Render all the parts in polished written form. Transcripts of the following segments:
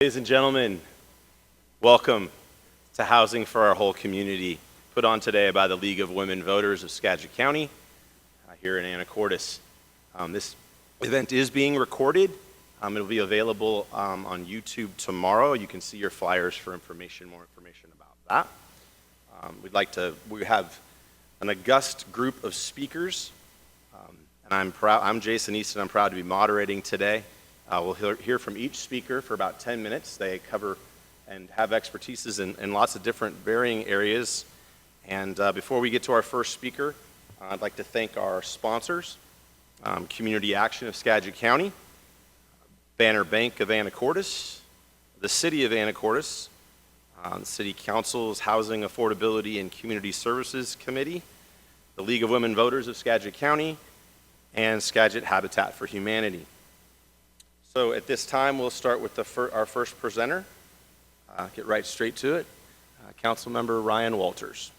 Ladies and gentlemen, welcome to Housing for Our Whole Community, put on today by the League of Women Voters of Skagit County here in Anacortes. This event is being recorded. It'll be available on YouTube tomorrow. You can see your flyers for more information about that. We have an august group of speakers, and I'm Jason Easton. I'm proud to be moderating today. We'll hear from each speaker for about 10 minutes. They cover and have expertises in lots of different varying areas. And before we get to our first speaker, I'd like to thank our sponsors, Community Action of Skagit County, Banner Bank of Anacortes, the City of Anacortes, the City Council's Housing Affordability and Community Services Committee, the League of Women Voters of Skagit County, and Skagit Habitat for Humanity. So at this time, we'll start with our first presenter. Get right straight to it. Councilmember Ryan Walters.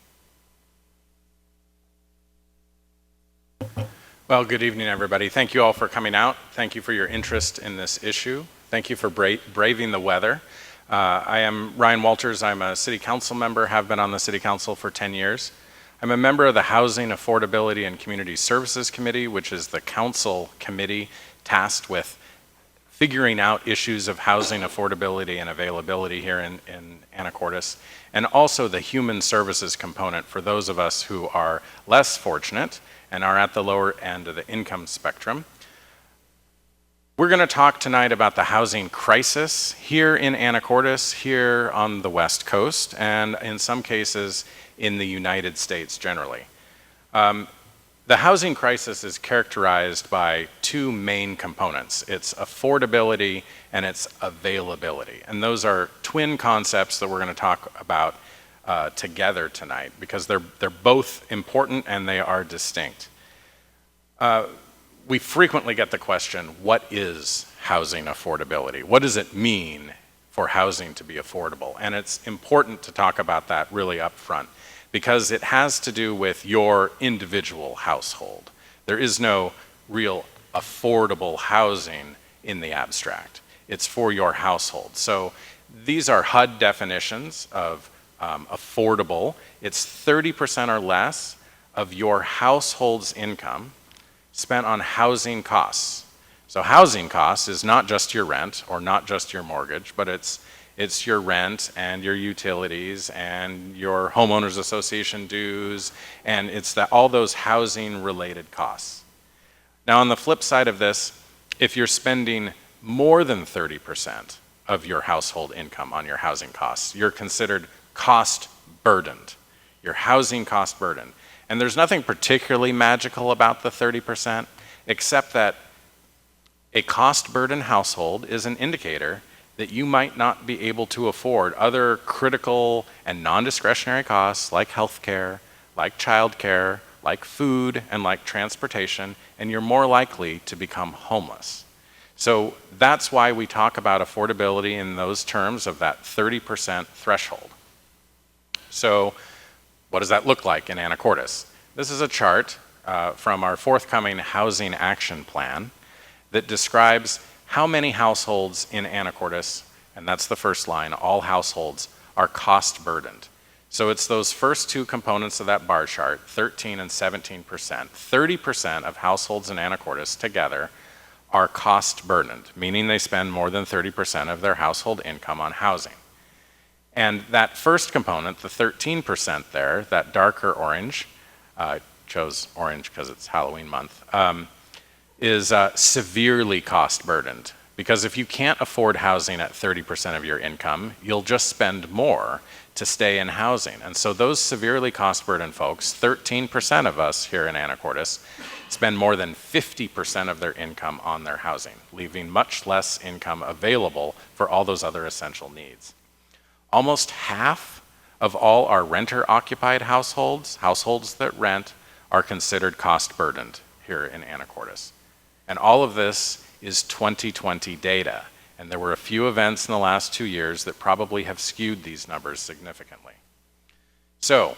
Well, good evening, everybody. Thank you all for coming out. Thank you for your interest in this issue. Thank you for braving the weather. I am Ryan Walters. I'm a city council member, have been on the city council for 10 years. I'm a member of the Housing Affordability and Community Services Committee, which is the council committee tasked with figuring out issues of housing affordability and availability here in Anacortes, and also the human services component for those of us who are less fortunate and are at the lower end of the income spectrum. We're going to talk tonight about the housing crisis here in Anacortes, here on the West Coast, and in some cases in the United States generally. The housing crisis is characterized by two main components. It's affordability and it's availability. And those are twin concepts that we're going to talk about together tonight because they're both important and they are distinct. We frequently get the question, what is housing affordability? What does it mean for housing to be affordable? And it's important to talk about that really up front, because it has to do with your individual household. There is no real affordable housing in the abstract. It's for your household. So these are HUD definitions of affordable. It's 30% or less of your household's income spent on housing costs. So housing costs is not just your rent or not just your mortgage, but it's your rent and your utilities and your homeowners association dues, and it's all those housing related costs. Now on the flip side of this, if you're spending more than 30% of your household income on your housing costs, you're considered cost burdened. Your housing cost burden. And there's nothing particularly magical about the 30%, except that a cost burdened household is an indicator that you might not be able to afford other critical and non-discretionary costs like healthcare, like childcare, like food, and like transportation, and you're more likely to become homeless. So that's why we talk about affordability in those terms of that 30% threshold. So what does that look like in Anacortes? This is a chart from our forthcoming Housing Action Plan that describes how many households in Anacortes, and that's the first line, all households, are cost burdened. So it's those first two components of that bar chart, 13 and 17%. 30% of households in Anacortes together are cost burdened, meaning they spend more than 30% of their household income on housing. And that first component, the 13% there, that darker orange, chose orange because it's Halloween month, is severely cost burdened. Because if you can't afford housing at 30% of your income, you'll just spend more to stay in housing. And so those severely cost burdened folks, 13% of us here in Anacortes, spend more than 50% of their income on their housing, leaving much less income available for all those other essential needs. Almost half of all our renter-occupied households that rent, are considered cost burdened here in Anacortes. And all of this is 2020 data. And there were a few events in the last 2 years that probably have skewed these numbers significantly. So,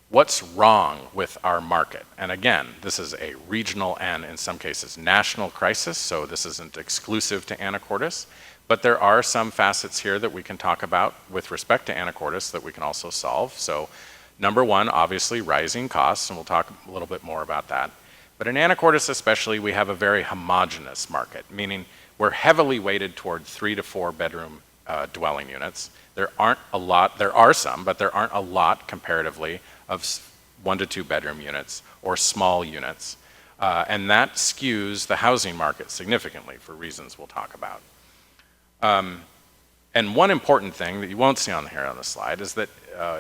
what's wrong with our market? And again, this is a regional and in some cases national crisis, so this isn't exclusive to Anacortes, But there are some facets here that we can talk about with respect to Anacortes that we can also solve. So number one, obviously rising costs, and we'll talk a little bit more about that. But in Anacortes especially, we have a very homogeneous market, meaning we're heavily weighted toward 3 to 4 bedroom dwelling units. There are some, but there aren't a lot comparatively of 1 to 2 bedroom units or small units. And that skews the housing market significantly for reasons we'll talk about. And one important thing that you won't see on here on the slide is that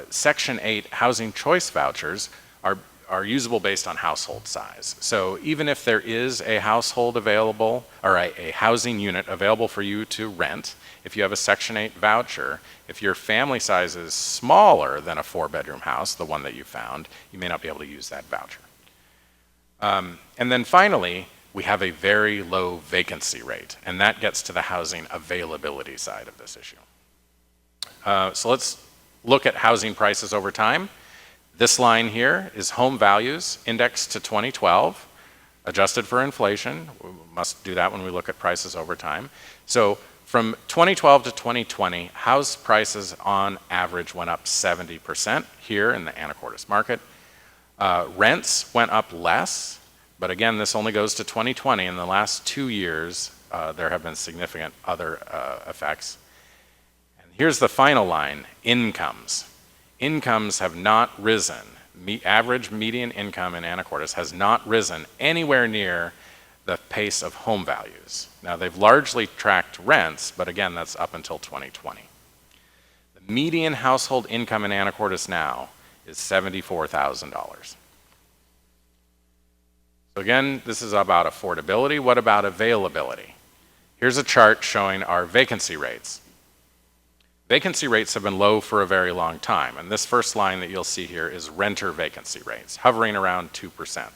Section 8 housing choice vouchers are usable based on household size. So even if there is a household available, or a housing unit available for you to rent, if you have a Section 8 voucher, if your family size is smaller than a 4-bedroom house, the one that you found, you may not be able to use that voucher. And then finally, we have a very low vacancy rate, and that gets to the housing availability side of this issue. So let's look at housing prices over time. This line here is home values indexed to 2012, adjusted for inflation. We must do that when we look at prices over time. So from 2012 to 2020, house prices on average went up 70% here in the Anacortes market. Rents went up less, but again, this only goes to 2020. In the last 2 years, there have been significant other effects. And here's the final line, incomes. Incomes have not risen. Average median income in Anacortes has not risen anywhere near the pace of home values. Now, they've largely tracked rents, but again, that's up until 2020. The median household income in Anacortes now is $74,000. So again, this is about affordability. What about availability? Here's a chart showing our vacancy rates. Vacancy rates have been low for a very long time, and this first line that you'll see here is renter vacancy rates, hovering around 2%.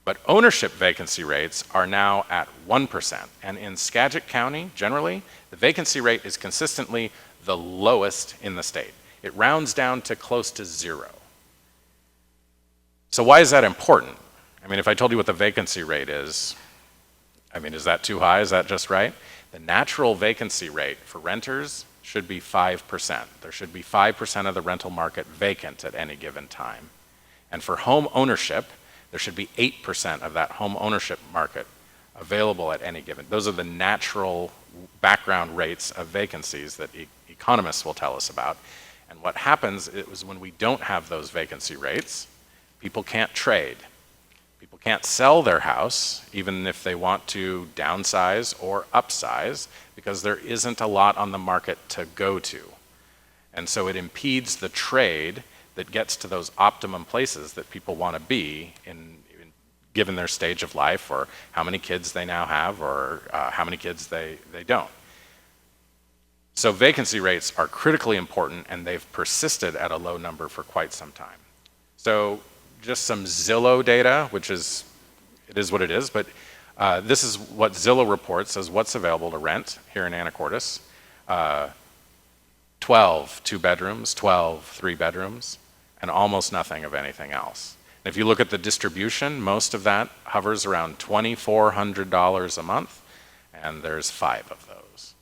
But ownership vacancy rates are now at 1%, and in Skagit County, generally, the vacancy rate is consistently the lowest in the state. It rounds down to close to 0. So why is that important? I mean, if I told you what the vacancy rate is, I mean, is that too high? Is that just right? The natural vacancy rate for renters should be 5%. There should be 5% of the rental market vacant at any given time. And for home ownership, there should be 8% of that home ownership market available at any given. Those are the natural background rates of vacancies that economists will tell us about. And what happens is when we don't have those vacancy rates, people can't trade. People can't sell their house, even if they want to downsize or upsize, because there isn't a lot on the market to go to. And so it impedes the trade that gets to those optimum places that people want to be given their stage of life, or how many kids they now have, or how many kids they don't. So vacancy rates are critically important, and they've persisted at a low number for quite some time. So just some Zillow data, it is what it is, but this is what Zillow reports as what's available to rent here in Anacortes. 12 2 bedrooms, 12 3 bedrooms, and almost nothing of anything else. And if you look at the distribution, most of that hovers around $2,400 a month, and there's 5 of those.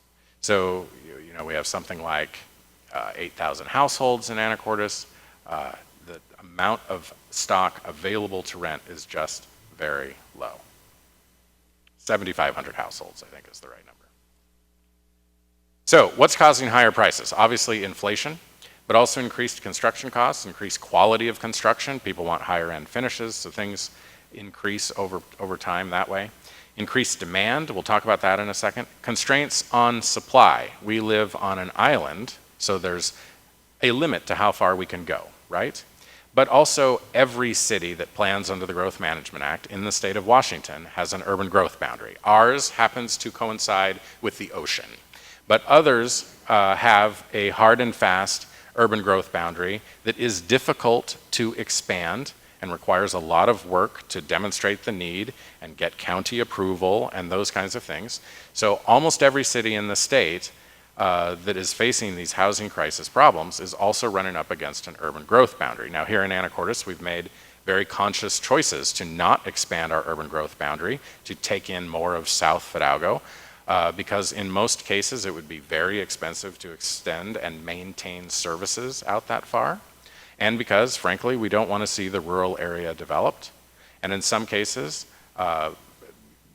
So, you know, we have something like 8,000 households in Anacortes. The amount of stock available to rent is just very low. 7,500 households, I think, is the right number. So what's causing higher prices? Obviously inflation, but also increased construction costs, increased quality of construction. People want higher end finishes, so things increase over time that way. Increased demand, we'll talk about that in a second. Constraints on supply. We live on an island, so there's a limit to how far we can go, right? But also every city that plans under the Growth Management Act in the state of Washington has an urban growth boundary. Ours happens to coincide with the ocean, but others have a hard and fast urban growth boundary that is difficult to expand and requires a lot of work to demonstrate the need and get county approval and those kinds of things. So almost every city in the state that is facing these housing crisis problems is also running up against an urban growth boundary. Now here in Anacortes, we've made very conscious choices to not expand our urban growth boundary, to take in more of South Fidalgo. because in most cases it would be very expensive to extend and maintain services out that far, and because, frankly, we don't want to see the rural area developed. And in some cases,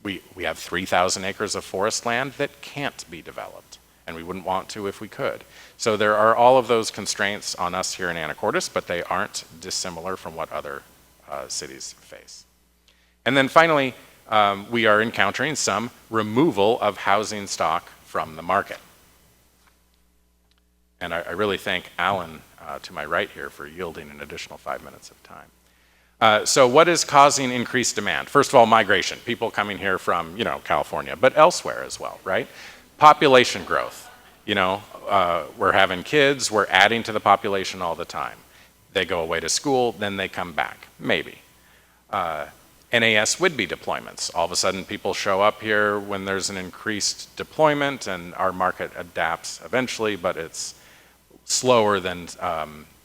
we have 3,000 acres of forest land that can't be developed, and we wouldn't want to if we could. So there are all of those constraints on us here in Anacortes, but they aren't dissimilar from what other cities face. And then finally, we are encountering some removal of housing stock from the market. And I really thank Alan to my right here for yielding an additional 5 minutes of time. So what is causing increased demand? First of all, migration, people coming here from, California, but elsewhere as well, right? Population growth, we're having kids, we're adding to the population all the time. They go away to school, then they come back, maybe. NAS would-be deployments. All of a sudden people show up here when there's an increased deployment and our market adapts eventually, but it's slower than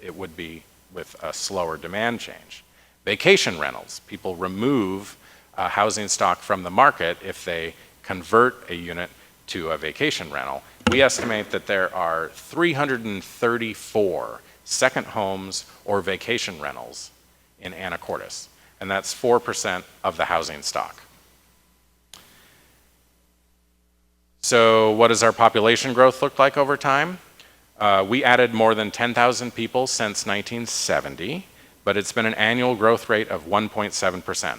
it would be with a slower demand change. Vacation rentals. People remove housing stock from the market if they convert a unit to a vacation rental. We estimate that there are 334 second homes or vacation rentals in Anacortes, and that's 4% of the housing stock. So what does our population growth look like over time? We added more than 10,000 people since 1970, but it's been an annual growth rate of 1.7%.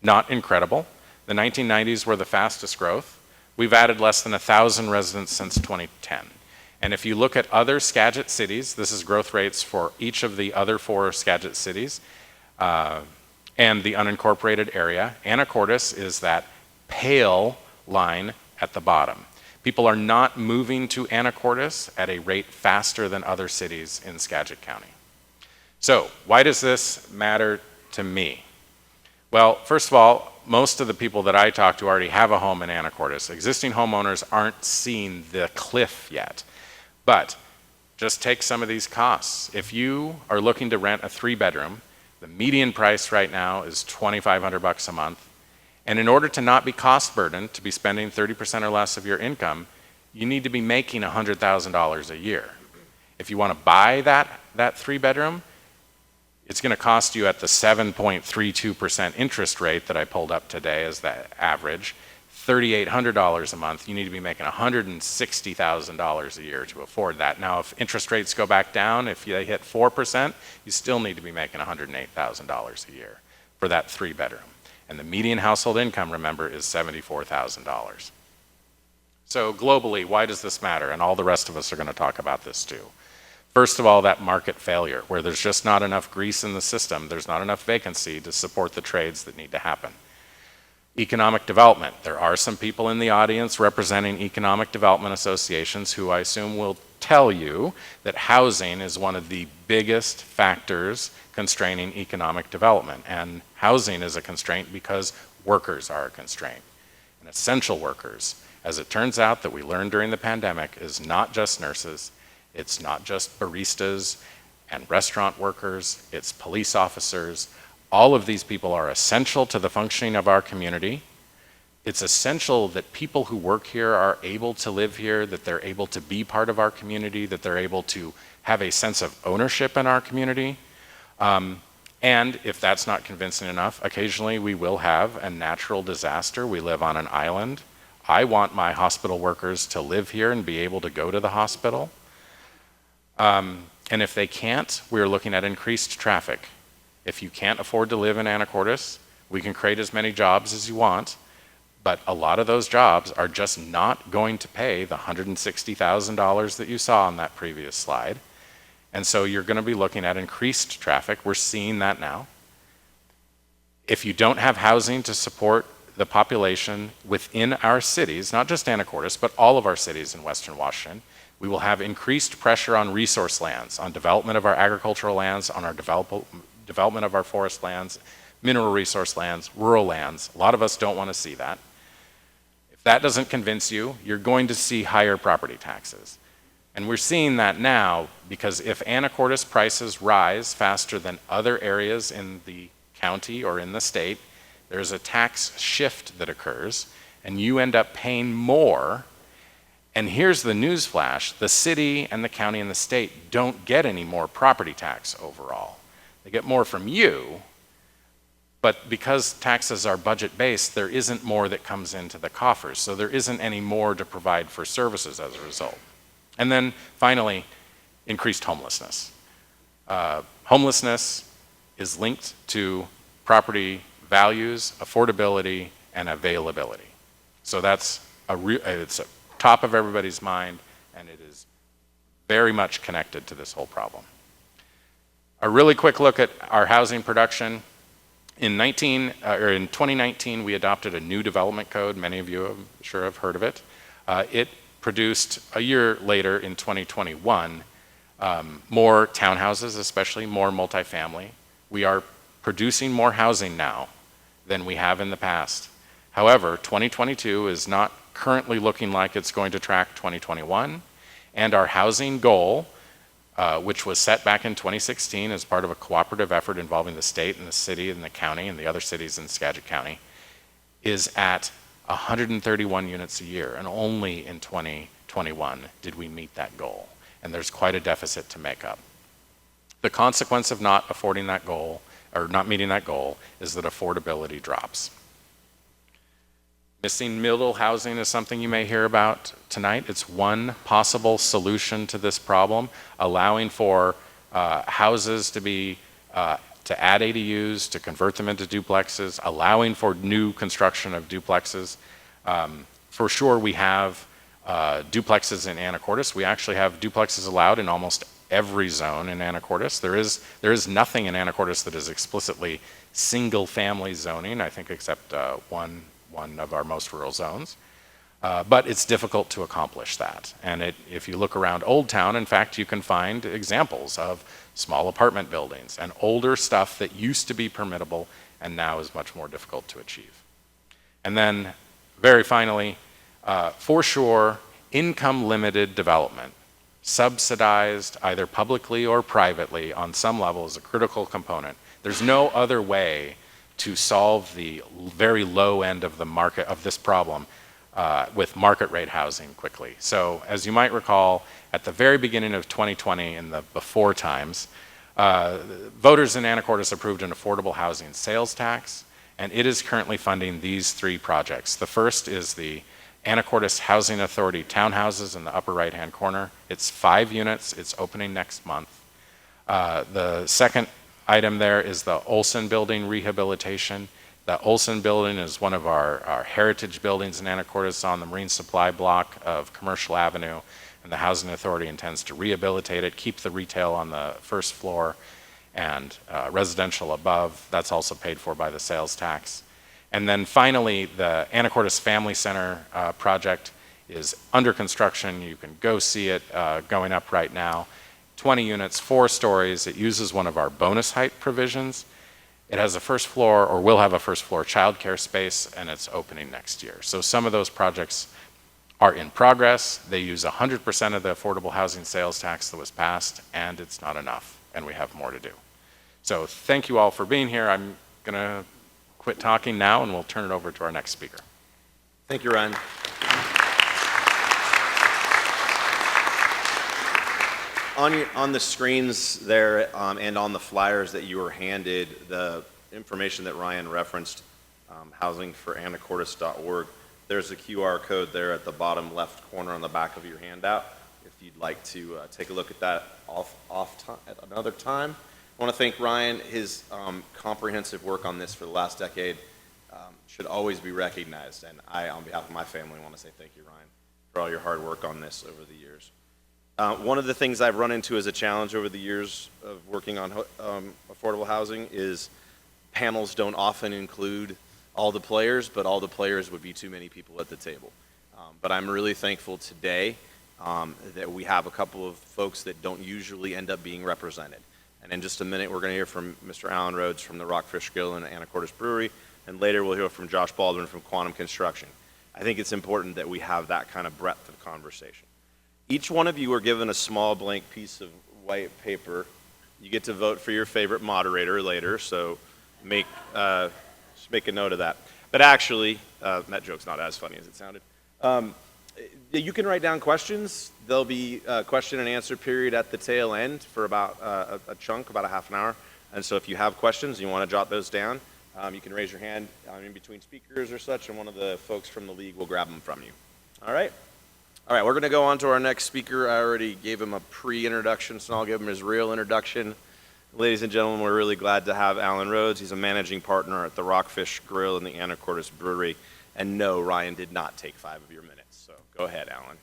Not incredible. The 1990s were the fastest growth. We've added less than 1,000 residents since 2010. And if you look at other Skagit cities, this is growth rates for each of the other 4 Skagit cities and the unincorporated area. Anacortes is that pale line at the bottom. People are not moving to Anacortes at a rate faster than other cities in Skagit County. So why does this matter to me? Well, first of all, most of the people that I talk to already have a home in Anacortes. Existing homeowners aren't seeing the cliff yet. But just take some of these costs. If you are looking to rent a 3-bedroom, the median price right now is $2,500 a month. And in order to not be cost burdened, to be spending 30% or less of your income, you need to be making $100,000 a year. If you want to buy that 3-bedroom, it's going to cost you at the 7.32% interest rate that I pulled up today as the average, $3,800 a month. You need to be making $160,000 a year to afford that. Now, if interest rates go back down, if they hit 4%, you still need to be making $108,000 a year for that 3-bedroom. And the median household income, remember, is $74,000. So globally, why does this matter? And all the rest of us are going to talk about this too. First of all, that market failure, where there's just not enough grease in the system, there's not enough vacancy to support the trades that need to happen. Economic development. There are some people in the audience representing economic development associations who I assume will tell you that housing is one of the biggest factors constraining economic development. And housing is a constraint because workers are a constraint. And essential workers, as it turns out that we learned during the pandemic, is not just nurses, it's not just baristas and restaurant workers, it's police officers. All of these people are essential to the functioning of our community. It's essential that people who work here are able to live here, that they're able to be part of our community, that they're able to have a sense of ownership in our community. And if that's not convincing enough, occasionally we will have a natural disaster. We live on an island. I want my hospital workers to live here and be able to go to the hospital. And if they can't, we're looking at increased traffic. If you can't afford to live in Anacortes, we can create as many jobs as you want, but a lot of those jobs are just not going to pay the $160,000 that you saw on that previous slide. And so you're going to be looking at increased traffic. We're seeing that now. If you don't have housing to support the population within our cities, not just Anacortes, but all of our cities in Western Washington, we will have increased pressure on resource lands, on development of our agricultural lands, on our development of our forest lands, mineral resource lands, rural lands. A lot of us don't want to see that. If that doesn't convince you, you're going to see higher property taxes. And we're seeing that now because if Anacortes prices rise faster than other areas in the county or in the state, there's a tax shift that occurs. and you end up paying more. And here's the news flash: the city and the county and the state don't get any more property tax overall. They get more from you, but because taxes are budget-based, there isn't more that comes into the coffers, so there isn't any more to provide for services as a result. And then finally, increased homelessness. Homelessness is linked to property values, affordability, and availability. So that's it's a top of everybody's mind, and it is very much connected to this whole problem. A really quick look at our housing production. In 2019, we adopted a new development code. Many of you I'm sure have heard of it. It produced, a year later in 2021, more townhouses, especially more multifamily. We are producing more housing now than we have in the past. However, 2022 is not currently looking like it's going to track 2021, and our housing goal, which was set back in 2016 as part of a cooperative effort involving the state and the city and the county and the other cities in Skagit County, is at 131 units a year, and only in 2021 did we meet that goal. And there's quite a deficit to make up. The consequence of not affording that goal, or not meeting that goal, is that affordability drops. Missing middle housing is something you may hear about tonight. It's one possible solution to this problem, allowing for houses to be to add ADUs, to convert them into duplexes, allowing for new construction of duplexes. For sure, we have duplexes in Anacortes. We actually have duplexes allowed in almost every zone in Anacortes. There is nothing in Anacortes that is explicitly single-family zoning, I think, except one of our most rural zones. But it's difficult to accomplish that. And if you look around Old Town, in fact, you can find examples of small apartment buildings and older stuff that used to be permittable and now is much more difficult to achieve. And then, very finally, for sure, income-limited development, subsidized either publicly or privately on some level, is a critical component. There's no other way to solve the very low end of the market of this problem with market rate housing quickly. So as you might recall, at the very beginning of 2020, in the before times, voters in Anacortes approved an affordable housing sales tax, and it is currently funding these three projects. The first is the Anacortes Housing Authority townhouses in the upper right-hand corner. It's 5 units. It's opening next month. The second item there is the Olson Building rehabilitation. The Olson Building is one of our heritage buildings in Anacortes on the Marine Supply block of Commercial Avenue, and the Housing Authority intends to rehabilitate it, keep the retail on the first floor, and residential above. That's also paid for by the sales tax. And then finally, the Anacortes Family Center project is under construction. You can go see it going up right now. 20 units, 4 stories. It uses one of our bonus height provisions. It has a first floor, or will have a first floor childcare space, and it's opening next year. So some of those projects are in progress. They use 100% of the affordable housing sales tax that was passed, and it's not enough, and we have more to do. So thank you all for being here. I'm going to quit talking now, and we'll turn it over to our next speaker. Thank you, Ryan. On the screens there and on the flyers that you were handed, the information that Ryan referenced, housingforanacortes.org, there's a QR code there at the bottom left corner on the back of your handout. If you'd like to take a look at that at another time. I want to thank Ryan. His comprehensive work on this for the last decade should always be recognized. And I, on behalf of my family, want to say thank you, Ryan, for all your hard work on this over the years. One of the things I've run into as a challenge over the years of working on affordable housing is panels don't often include all the players, but all the players would be too many people at the table. But I'm really thankful today that we have a couple of folks that don't usually end up being represented. And in just a minute, we're going to hear from Mr. Alan Rhodes from the Rockfish Grill and Anacortes Brewery, and later we'll hear from Josh Baldwin from Quantum Construction. I think it's important that we have that kind of breadth of conversation. Each one of you are given a small blank piece of white paper. You get to vote for your favorite moderator later, so make a note of that. But actually, that joke's not as funny as it sounded. You can write down questions. There'll be a question and answer period at the tail end for about a chunk, about a half an hour. And so if you have questions and you want to jot those down, you can raise your hand in between speakers or such, and one of the folks from the league will grab them from you. All right? All right, we're going to go on to our next speaker. I already gave him a pre-introduction, so I'll give him his real introduction. Ladies and gentlemen, we're really glad to have Alan Rhodes. He's a managing partner at the Rockfish Grill and the Anacortes Brewery. And no, Ryan did not take 5 of your minutes. So go ahead, Alan.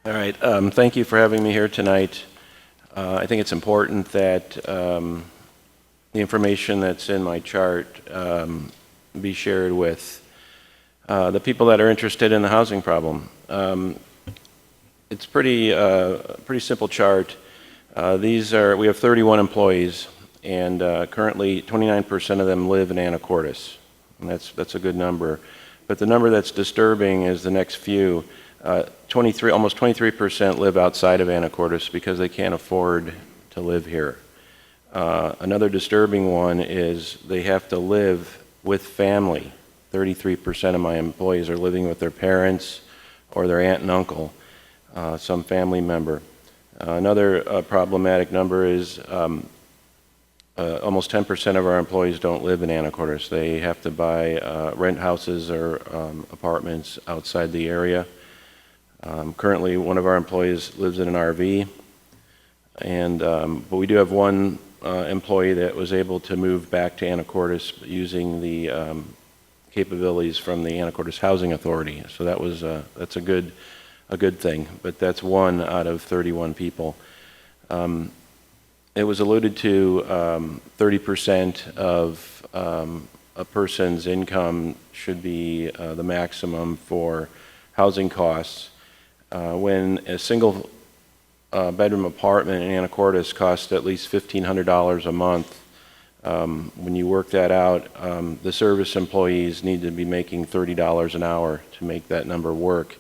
All right. Thank you for having me here tonight. I think it's important that the information that's in my chart be shared with the people that are interested in the housing problem. It's pretty simple chart. We have 31 employees, and currently 29% of them live in Anacortes, and that's a good number. But the number that's disturbing is the next few. Almost 23% live outside of Anacortes because they can't afford to live here. Another disturbing one is they have to live with family. 33% of my employees are living with their parents or their aunt and uncle, some family member. Another problematic number is almost 10% of our employees don't live in Anacortes. They have to buy rent houses or apartments outside the area. Currently, one of our employees lives in an RV, but we do have one employee that was able to move back to Anacortes using the capabilities from the Anacortes Housing Authority. So that's a good thing, but that's 1 out of 31 people. It was alluded to 30% of a person's income should be the maximum for housing costs. When a single bedroom apartment in Anacortes costs at least $1,500 a month, when you work that out, the service employees need to be making $30 an hour to make that number work.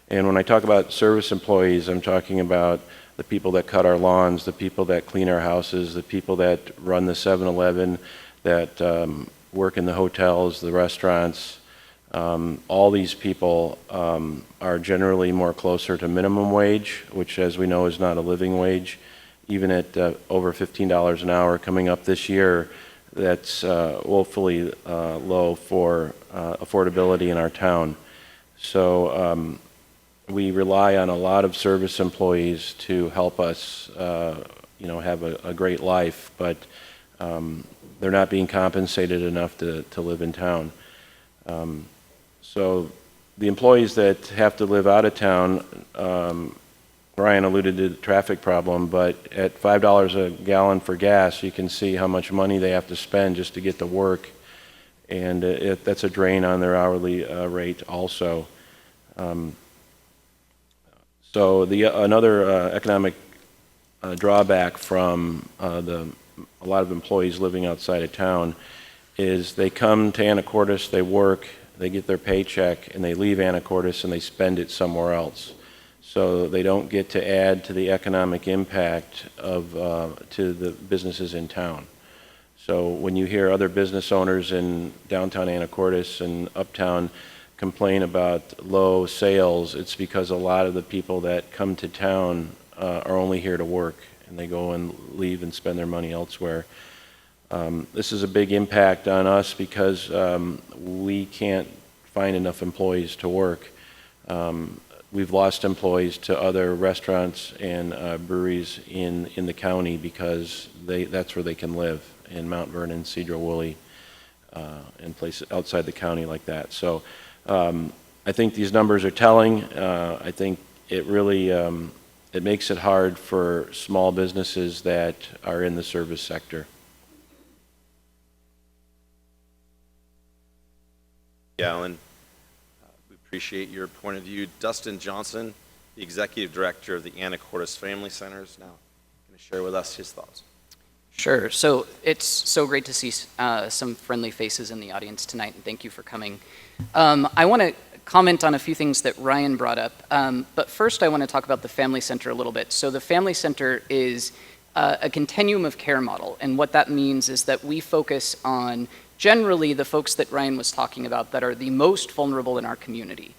And when I talk about service employees, I'm talking about the people that cut our lawns, the people that clean our houses, the people that run the 7-Eleven, that work in the hotels, the restaurants. All these people are generally more closer to minimum wage, which, as we know, is not a living wage. Even at over $15 an hour coming up this year, that's woefully low for affordability in our town. So we rely on a lot of service employees to help us, have a great life, but they're not being compensated enough to live in town. So the employees that have to live out of town, Brian alluded to the traffic problem, but at $5 a gallon for gas, you can see how much money they have to spend just to get to work, and that's a drain on their hourly rate also. So another economic drawback from a lot of employees living outside of town is they come to Anacortes, they work, they get their paycheck, and they leave Anacortes and they spend it somewhere else. So they don't get to add to the economic impact to the businesses in town. So when you hear other business owners in downtown Anacortes and uptown complain about low sales, it's because a lot of the people that come to town are only here to work, and they go and leave and spend their money elsewhere. This is a big impact on us because we can't find enough employees to work. We've lost employees to other restaurants and breweries in the county because that's where they can live, in Mount Vernon, Cedro-Woolley, and places outside the county like that. So I think these numbers are telling. I think it really it makes it hard for small businesses that are in the service sector. Alan, we appreciate your point of view. Dustin Johnson, the Executive Director of the Anacortes Family Center, is now going to share with us his thoughts. Sure. So it's so great to see some friendly faces in the audience tonight, and thank you for coming. I want to comment on a few things that Ryan brought up, but first I want to talk about the Family Center a little bit. So the Family Center is a continuum of care model, and what that means is that we focus on generally the folks that Ryan was talking about that are the most vulnerable in our community.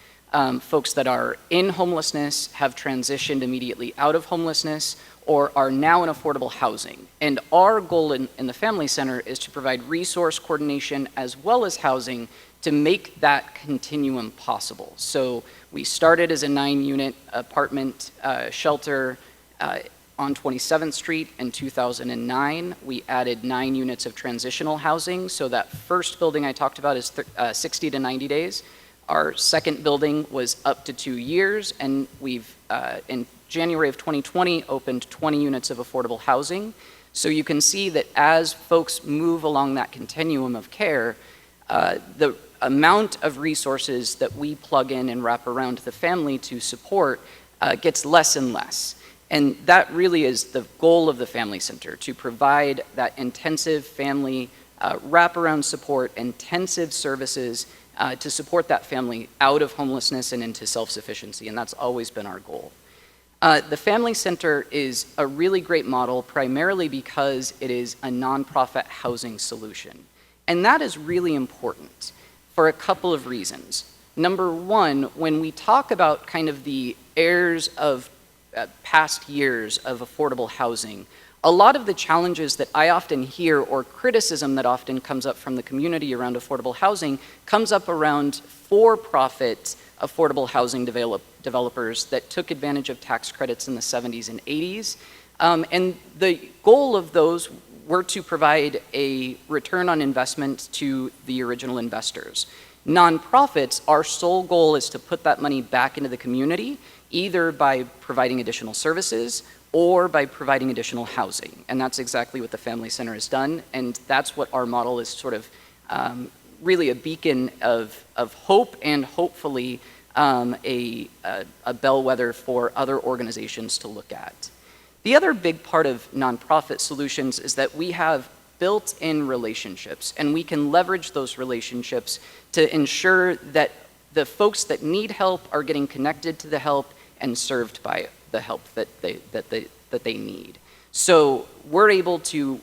Folks that are in homelessness, have transitioned immediately out of homelessness, or are now in affordable housing. And our goal in the Family Center is to provide resource coordination as well as housing to make that continuum possible. So we started as a 9-unit apartment shelter on 27th Street in 2009. We added 9 units of transitional housing. So that first building I talked about is 60 to 90 days. Our second building was up to 2 years, and we've, in January of 2020, opened 20 units of affordable housing. So you can see that as folks move along that continuum of care, the amount of resources that we plug in and wrap around the family to support gets less and less. And that really is the goal of the Family Center, to provide that intensive family wraparound support, intensive services to support that family out of homelessness and into self-sufficiency, and that's always been our goal. The Family Center is a really great model primarily because it is a nonprofit housing solution. And that is really important for a couple of reasons. Number one, when we talk about kind of the errors of past years of affordable housing, a lot of the challenges that I often hear or criticism that often comes up from the community around affordable housing comes up around for-profit affordable housing developers that took advantage of tax credits in the 70s and 80s. And the goal of those were to provide a return on investment to the original investors. Nonprofits, our sole goal is to put that money back into the community, either by providing additional services or by providing additional housing. And that's exactly what the Family Center has done, and that's what our model is sort of really a beacon of hope and hopefully a bellwether for other organizations to look at. The other big part of nonprofit solutions is that we have built-in relationships, and we can leverage those relationships to ensure that the folks that need help are getting connected to the help and served by the help that they need. So we're able to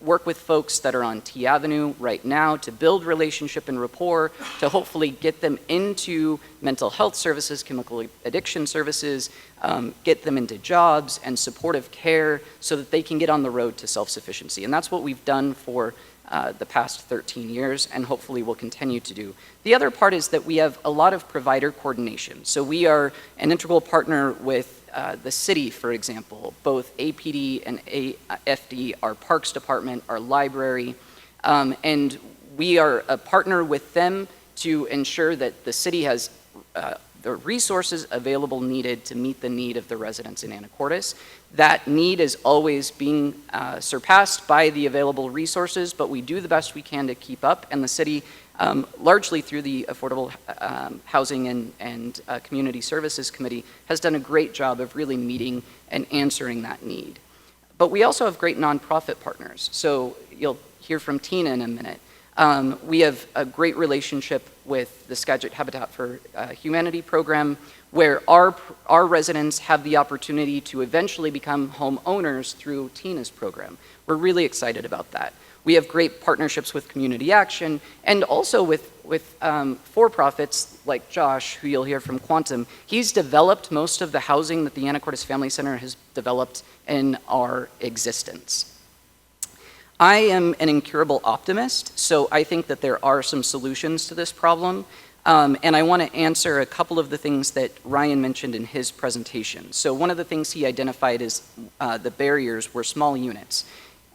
work with folks that are on T Avenue right now to build relationship and rapport, to hopefully get them into mental health services, chemical addiction services, get them into jobs and supportive care so that they can get on the road to self-sufficiency. And that's what we've done for the past 13 years and hopefully will continue to do. The other part is that we have a lot of provider coordination. So we are an integral partner with the city, for example, both APD and AFD, our parks department, our library, and we are a partner with them to ensure that the city has the resources available needed to meet the need of the residents in Anacortes. That need is always being surpassed by the available resources, but we do the best we can to keep up, and the city, largely through the Affordable Housing and Community Services Committee, has done a great job of really meeting and answering that need. But we also have great nonprofit partners. So you'll hear from Tina in a minute. We have a great relationship with the Skagit Habitat for Humanity program, where our residents have the opportunity to eventually become homeowners through Tina's program. We're really excited about that. We have great partnerships with Community Action and also with for-profits like Josh, who you'll hear from Quantum. He's developed most of the housing that the Anacortes Family Center has developed in our existence. I am an incurable optimist, so I think that there are some solutions to this problem. And I want to answer a couple of the things that Ryan mentioned in his presentation. So one of the things he identified as the barriers were small units.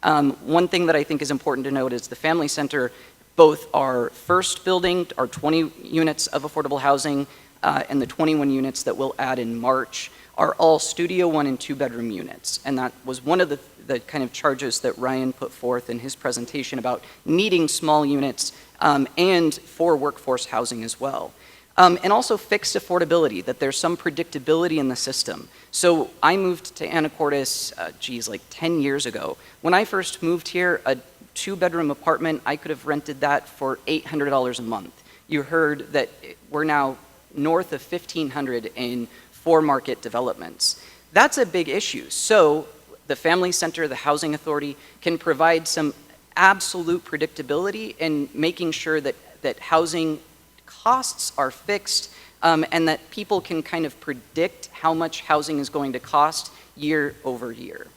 One thing that I think is important to note is the Family Center, both our first building, our 20 units of affordable housing, and the 21 units that we'll add in March, are all Studio 1 and 2 bedroom units. And that was one of the kind of charges that Ryan put forth in his presentation about needing small units and for workforce housing as well. And also fixed affordability, that there's some predictability in the system. So I moved to Anacortes, like 10 years ago. When I first moved here, a 2-bedroom apartment, I could have rented that for $800 a month. You heard that we're now north of $1,500 in for-market developments. That's a big issue. So the Family Center, the Housing Authority, can provide some absolute predictability in making sure that housing costs are fixed, and that people can kind of predict how much housing is going to cost year over year.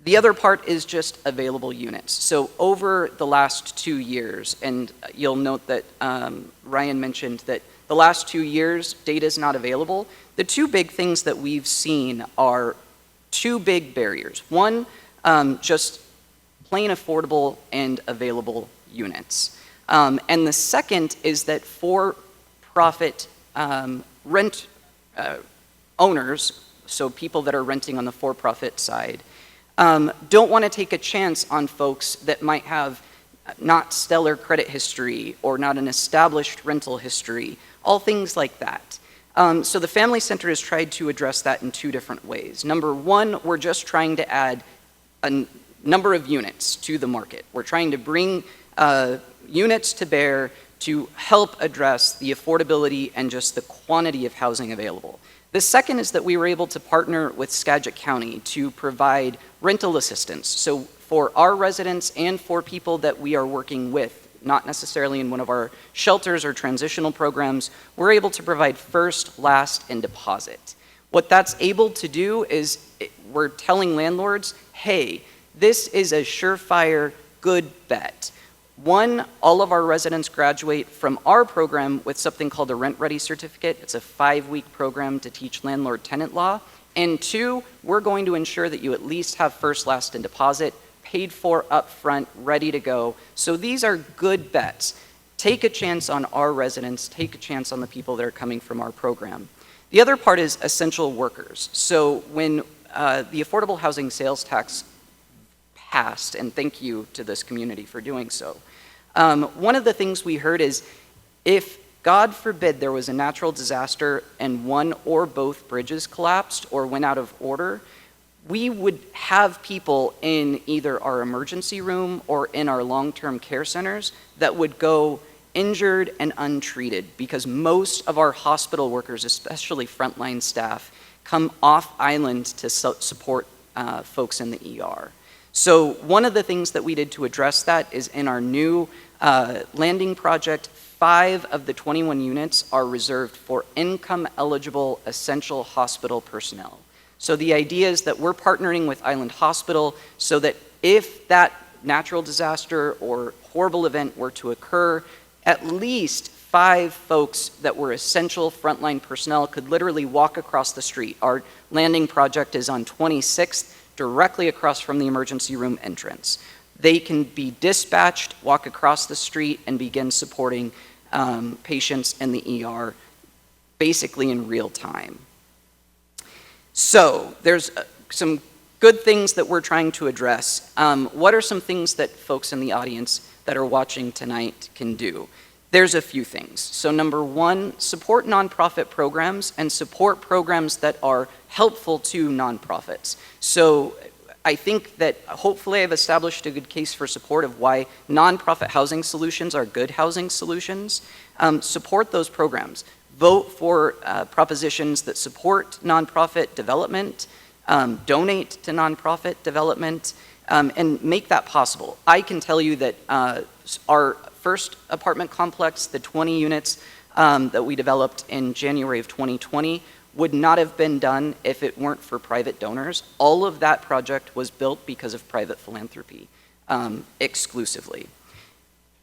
The other part is just available units. So over the last 2 years, and you'll note that Ryan mentioned that the last 2 years, data is not available. The two big things that we've seen are two big barriers. One, just plain affordable and available units. And the second is that for-profit rent owners, so people that are renting on the for-profit side, don't want to take a chance on folks that might have not stellar credit history or not an established rental history, all things like that. So the Family Center has tried to address that in two different ways. Number one, we're just trying to add a number of units to the market. We're trying to bring units to bear to help address the affordability and just the quantity of housing available. The second is that we were able to partner with Skagit County to provide rental assistance. So for our residents and for people that we are working with, not necessarily in one of our shelters or transitional programs, we're able to provide first, last, and deposit. What that's able to do is we're telling landlords, hey, this is a surefire good bet. One, all of our residents graduate from our program with something called a rent-ready certificate. It's a 5-week program to teach landlord-tenant law. And two, we're going to ensure that you at least have first, last, and deposit paid for up front, ready to go. So these are good bets. Take a chance on our residents, take a chance on the people that are coming from our program. The other part is essential workers. So when the affordable housing sales tax passed, and thank you to this community for doing so, one of the things we heard is if, God forbid, there was a natural disaster and one or both bridges collapsed or went out of order, we would have people in either our emergency room or in our long-term care centers that would go injured and untreated because most of our hospital workers, especially frontline staff, come off island to support folks in the ER. So one of the things that we did to address that is in our new landing project, 5 of the 21 units are reserved for income-eligible essential hospital personnel. So the idea is that we're partnering with Island Hospital so that if that natural disaster or horrible event were to occur, at least 5 folks that were essential frontline personnel could literally walk across the street. Our landing project is on 26th, directly across from the emergency room entrance. They can be dispatched, walk across the street, and begin supporting patients in the ER basically in real time. So there's some good things that we're trying to address. What are some things that folks in the audience that are watching tonight can do? There's a few things. So number one, support nonprofit programs and support programs that are helpful to nonprofits. So I think that hopefully I've established a good case for support of why nonprofit housing solutions are good housing solutions. Support those programs. Vote for propositions that support nonprofit development, donate to nonprofit development, and make that possible. I can tell you that our first apartment complex, the 20 units that we developed in January of 2020, would not have been done if it weren't for private donors. All of that project was built because of private philanthropy, exclusively.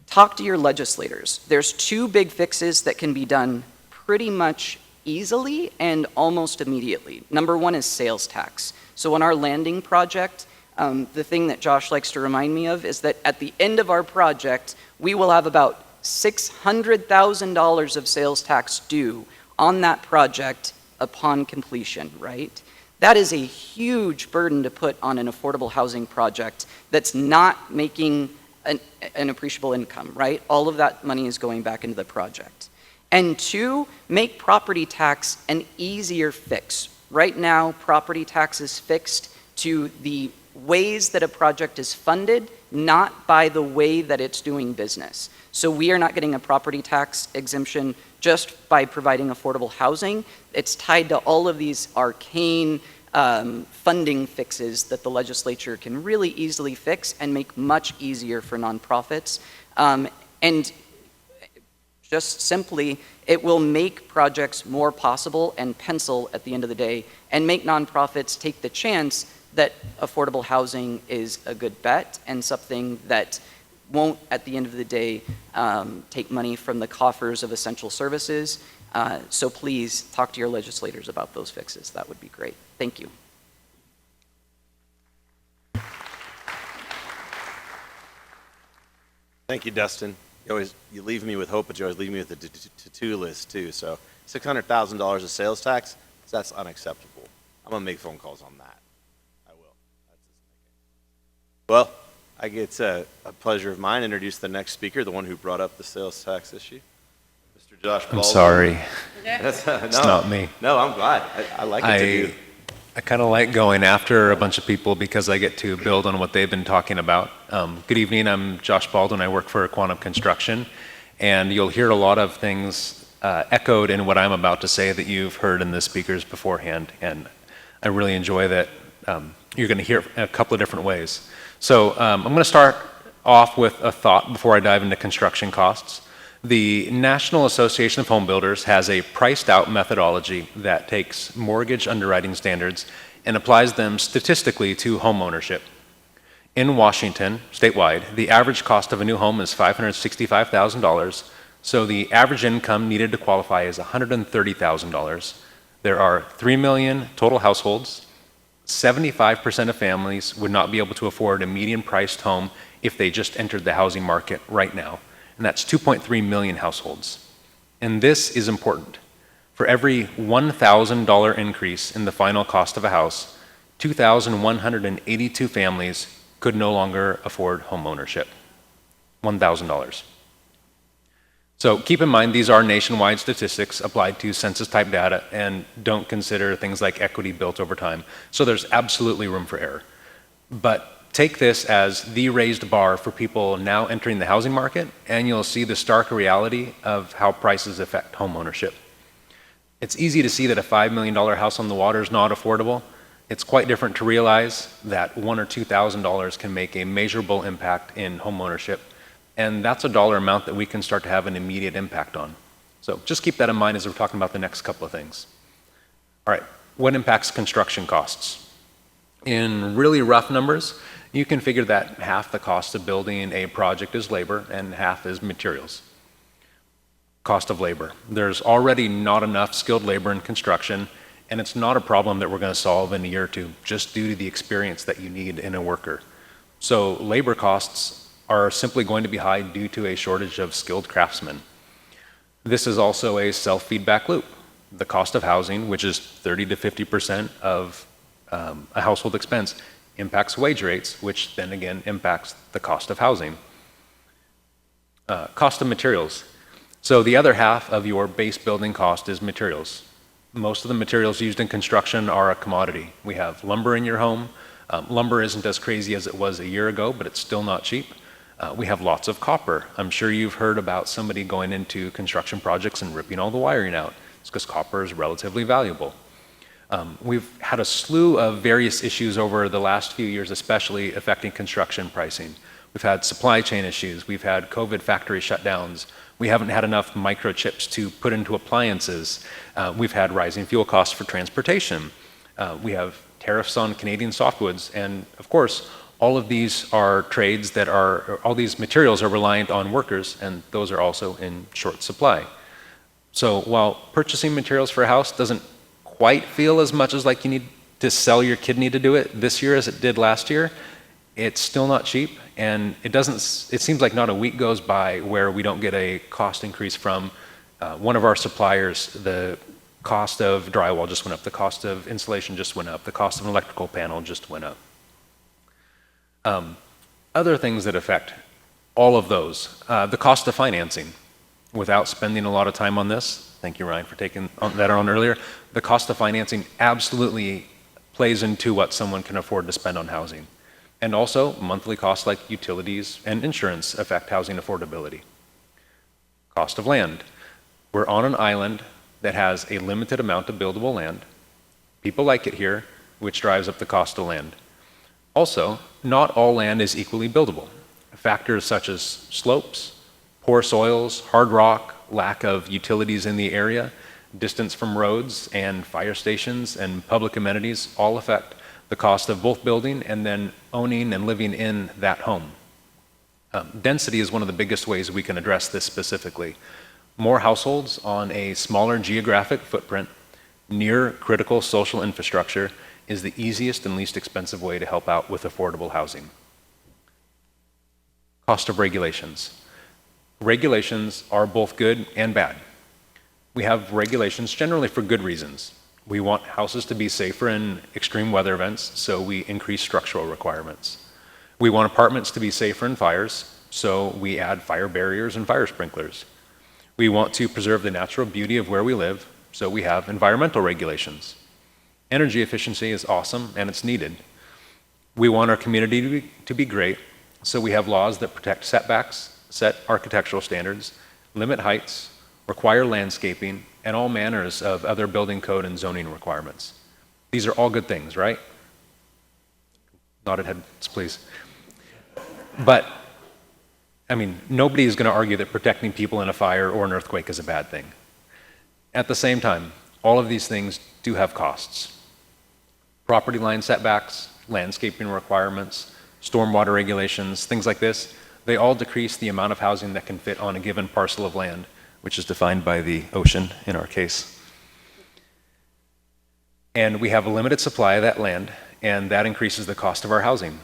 Talk to your legislators. There's 2 big fixes that can be done pretty much easily and almost immediately. Number one is sales tax. So on our landing project, the thing that Josh likes to remind me of is that at the end of our project, we will have about $600,000 of sales tax due on that project upon completion, right? That is a huge burden to put on an affordable housing project that's not making an appreciable income, right? All of that money is going back into the project. And 2, make property tax an easier fix. Right now, property tax is fixed to the ways that a project is funded, not by the way that it's doing business. So we are not getting a property tax exemption just by providing affordable housing. It's tied to all of these arcane funding fixes that the legislature can really easily fix and make much easier for nonprofits. And just simply, it will make projects more possible and pencil at the end of the day, and make nonprofits take the chance that affordable housing is a good bet and something that won't, at the end of the day, take money from the coffers of essential services. So please talk to your legislators about those fixes. That would be great. Thank you. Thank you, Dustin. You leave me with hope, but you always leave me with a to-do list too. So $600,000 of sales tax, that's unacceptable. I'm gonna make phone calls on that. I will. Well, it's a pleasure of mine to introduce the next speaker, the one who brought up the sales tax issue, Mr. Josh Baldwin. I'm sorry. It's not me. No, I'm glad. I like it to do. I kind of like going after a bunch of people because I get to build on what they've been talking about. Good evening, I'm Josh Baldwin. I work for Quantum Construction, and you'll hear a lot of things echoed in what I'm about to say that you've heard in the speakers beforehand, and I really enjoy that you're going to hear a couple of different ways. So I'm going to start off with a thought before I dive into construction costs. The National Association of Home Builders has a priced out methodology that takes mortgage underwriting standards and applies them statistically to home ownership. In Washington, statewide, the average cost of a new home is $565,000, so the average income needed to qualify is $130,000. There are 3 million total households. 75% of families would not be able to afford a median priced home if they just entered the housing market right now. And that's 2.3 million households. And this is important. For every $1,000 increase in the final cost of a house, 2,182 families could no longer afford home ownership. $1,000. So keep in mind, these are nationwide statistics applied to census type data and don't consider things like equity built over time. So there's absolutely room for error. But take this as the raised bar for people now entering the housing market, and you'll see the stark reality of how prices affect home ownership. It's easy to see that a $5 million house on the water is not affordable. It's quite different to realize that $1,000 or $2,000 can make a measurable impact in home ownership, and that's a dollar amount that we can start to have an immediate impact on. So just keep that in mind as we're talking about the next couple of things. All right, what impacts construction costs? In really rough numbers, you can figure that half the cost of building a project is labor and half is materials. Cost of labor. There's already not enough skilled labor in construction, and it's not a problem that we're going to solve in a year or two, just due to the experience that you need in a worker. So labor costs are simply going to be high due to a shortage of skilled craftsmen. This is also a self-feedback loop. The cost of housing, which is 30 to 50% of a household expense, impacts wage rates, which then again impacts the cost of housing. Cost of materials. So the other half of your base building cost is materials. Most of the materials used in construction are a commodity. We have lumber in your home. Lumber isn't as crazy as it was a year ago, but it's still not cheap. We have lots of copper. I'm sure you've heard about somebody going into construction projects and ripping all the wiring out. It's because copper is relatively valuable. We've had a slew of various issues over the last few years, especially affecting construction pricing. We've had supply chain issues. We've had COVID factory shutdowns. We haven't had enough microchips to put into appliances. We've had rising fuel costs for transportation. We have tariffs on Canadian softwoods. And of course, all of these are trades that are, all these materials are reliant on workers, and those are also in short supply. So while purchasing materials for a house doesn't quite feel as much as like you need to sell your kidney to do it this year as it did last year, it's still not cheap, and it seems like not a week goes by where we don't get a cost increase from one of our suppliers. The cost of drywall just went up, the cost of insulation just went up, the cost of an electrical panel just went up. Other things that affect all of those, the cost of financing. Without spending a lot of time on this, thank you, Ryan, for taking that on earlier. The cost of financing absolutely plays into what someone can afford to spend on housing. And also, monthly costs like utilities and insurance affect housing affordability. Cost of land. We're on an island that has a limited amount of buildable land. People like it here. which drives up the cost of land. Also, not all land is equally buildable. Factors such as slopes, poor soils, hard rock, lack of utilities in the area, distance from roads and fire stations and public amenities all affect the cost of both building and then owning and living in that home. Density is one of the biggest ways we can address this specifically. More households on a smaller geographic footprint near critical social infrastructure is the easiest and least expensive way to help out with affordable housing. Cost of regulations. Regulations are both good and bad. We have regulations generally for good reasons. We want houses to be safer in extreme weather events, so we increase structural requirements. We want apartments to be safer in fires, so we add fire barriers and fire sprinklers. We want to preserve the natural beauty of where we live, so we have environmental regulations. Energy efficiency is awesome and it's needed. We want our community to be great, so we have laws that protect setbacks, set architectural standards, limit heights, require landscaping, and all manners of other building code and zoning requirements. These are all good things, right? Nodded heads, please. But, I mean, nobody is going to argue that protecting people in a fire or an earthquake is a bad thing. At the same time, all of these things do have costs. Property line setbacks, landscaping requirements, stormwater regulations, things like this, they all decrease the amount of housing that can fit on a given parcel of land, which is defined by the ocean in our case. And we have a limited supply of that land, and that increases the cost of our housing.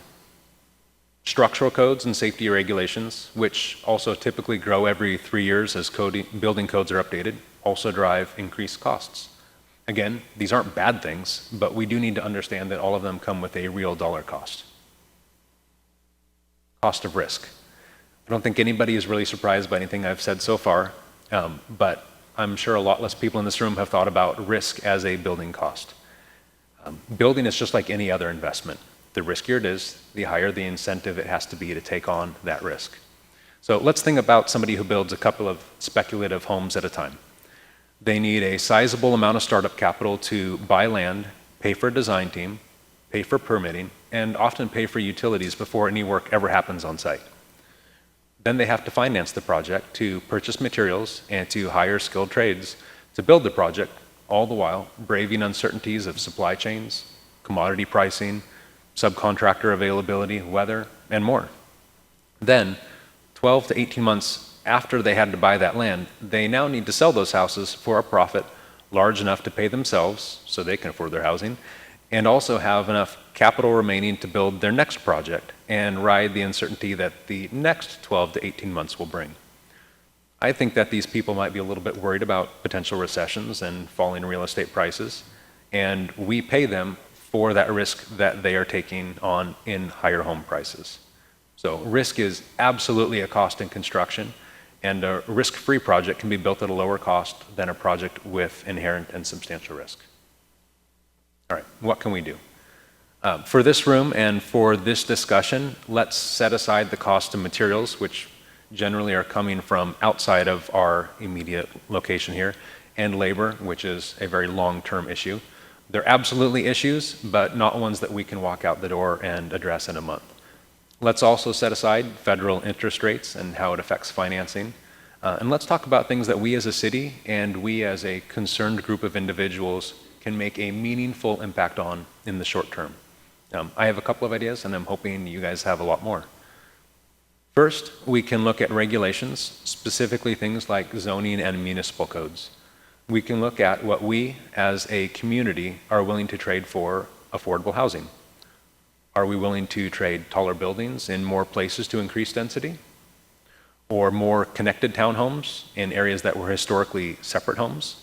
Structural codes and safety regulations, which also typically grow every 3 years as building codes are updated, also drive increased costs. Again, these aren't bad things, but we do need to understand that all of them come with a real dollar cost. Cost of risk. I don't think anybody is really surprised by anything I've said so far, but I'm sure a lot less people in this room have thought about risk as a building cost. Building is just like any other investment. The riskier it is, the higher the incentive it has to be to take on that risk. So let's think about somebody who builds a couple of speculative homes at a time. They need a sizable amount of startup capital to buy land, pay for a design team, pay for permitting, and often pay for utilities before any work ever happens on site. Then they have to finance the project to purchase materials and to hire skilled trades to build the project, all the while braving uncertainties of supply chains, commodity pricing, subcontractor availability, weather, and more. Then, 12 to 18 months after they had to buy that land, they now need to sell those houses for a profit large enough to pay themselves so they can afford their housing, and also have enough capital remaining to build their next project and ride the uncertainty that the next 12 to 18 months will bring. I think that these people might be a little bit worried about potential recessions and falling real estate prices, and we pay them for that risk that they are taking on in higher home prices. So risk is absolutely a cost in construction, and a risk-free project can be built at a lower cost than a project with inherent and substantial risk. All right, what can we do? For this room and for this discussion, let's set aside the cost of materials, which generally are coming from outside of our immediate location here, and labor, which is a very long-term issue. They're absolutely issues, but not ones that we can walk out the door and address in a month. Let's also set aside federal interest rates and how it affects financing. And let's talk about things that we as a city and we as a concerned group of individuals can make a meaningful impact on in the short term. I have a couple of ideas, and I'm hoping you guys have a lot more. First, we can look at regulations, specifically things like zoning and municipal codes. We can look at what we as a community are willing to trade for affordable housing. Are we willing to trade taller buildings in more places to increase density? Or more connected townhomes in areas that were historically separate homes?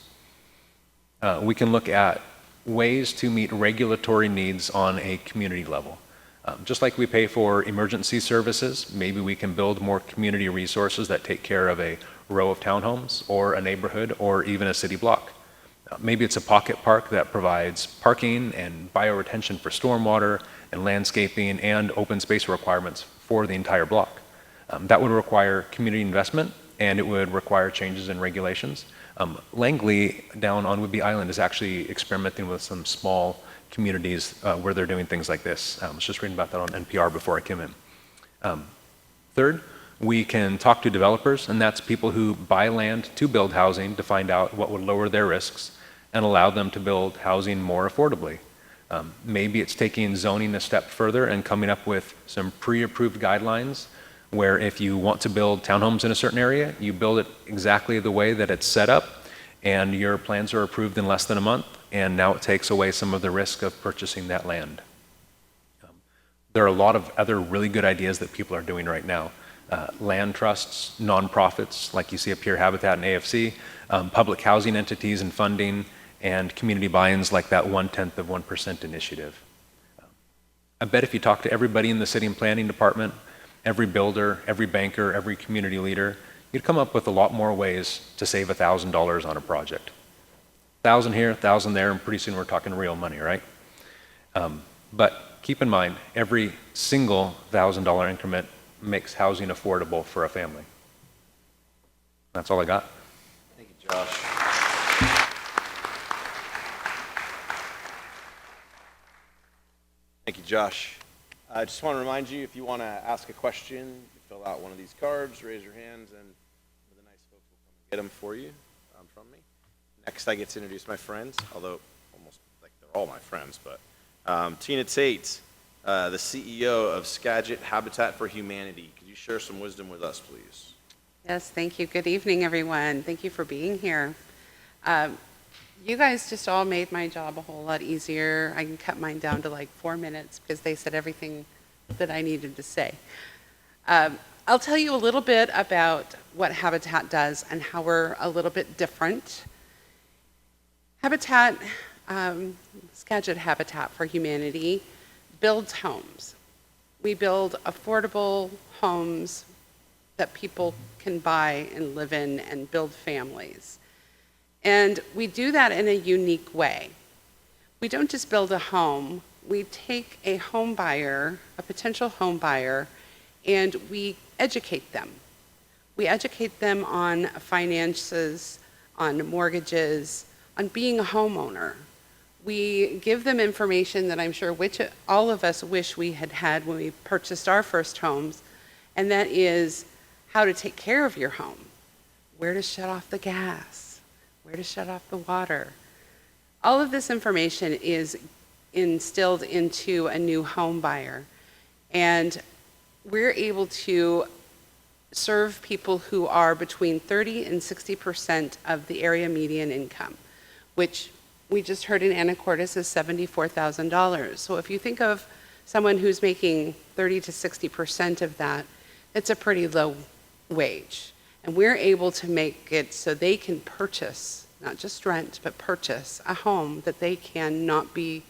We can look at ways to meet regulatory needs on a community level. Just like we pay for emergency services, maybe we can build more community resources that take care of a row of townhomes or a neighborhood or even a city block. Maybe it's a pocket park that provides parking and bioretention for stormwater and landscaping and open space requirements for the entire block. That would require community investment, and it would require changes in regulations. Langley down on Whidbey Island is actually experimenting with some small communities where they're doing things like this. I was just reading about that on NPR before I came in. Third, we can talk to developers, and that's people who buy land to build housing to find out what would lower their risks and allow them to build housing more affordably. Maybe it's taking zoning a step further and coming up with some pre-approved guidelines where if you want to build townhomes in a certain area, you build it exactly the way that it's set up, and your plans are approved in less than a month, and now it takes away some of the risk of purchasing that land. There are a lot of other really good ideas that people are doing right now. Land trusts, nonprofits, like you see up here, Habitat and AFC, public housing entities and funding, and community buy-ins like that 0.1% initiative. I bet if you talk to everybody in the city and planning department, every builder, every banker, every community leader, you'd come up with a lot more ways to save $1,000 on a project. 1,000 here, 1,000 there, and pretty soon we're talking real money, right? But keep in mind, every single $1,000 increment makes housing affordable for a family. That's all I got. Thank you, Josh. Thank you, Josh. I just want to remind you, if you want to ask a question, you fill out one of these cards, raise your hands, and the nice folks will come and get them for you from me. Next, I get to introduce my friends, although almost like they're all my friends, but Tina Tate, the CEO of Skagit Habitat for Humanity. Could you share some wisdom with us, please? Yes, thank you. Good evening, everyone. Thank you for being here. You guys just all made my job a whole lot easier. I can cut mine down to like 4 minutes because they said everything that I needed to say. I'll tell you a little bit about what Habitat does and how we're a little bit different. Habitat, Skagit Habitat for Humanity, builds homes. We build affordable homes that people can buy and live in and build families. And we do that in a unique way. We don't just build a home, we take a home buyer, a potential home buyer, and we educate them. We educate them on finances, on mortgages, on being a homeowner. We give them information that I'm sure all of us wish we had had when we purchased our first homes, and that is how to take care of your home, where to shut off the gas, where to shut off the water. All of this information is instilled into a new home buyer, and we're able to serve people who are between 30 and 60% of the area median income, which we just heard in Anacortes is $74,000. So if you think of someone who's making 30 to 60% of that, it's a pretty low wage. And we're able to make it so they can purchase, not just rent, but purchase a home that they can not be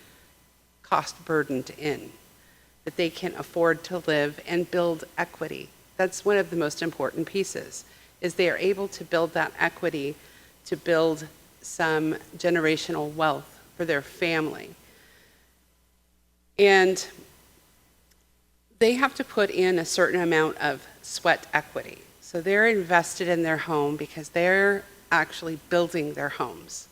cost burdened in, that they can afford to live and build equity. That's one of the most important pieces, is they are able to build that equity to build some generational wealth for their family. And they have to put in a certain amount of sweat equity. So they're invested in their home because they're actually building their homes.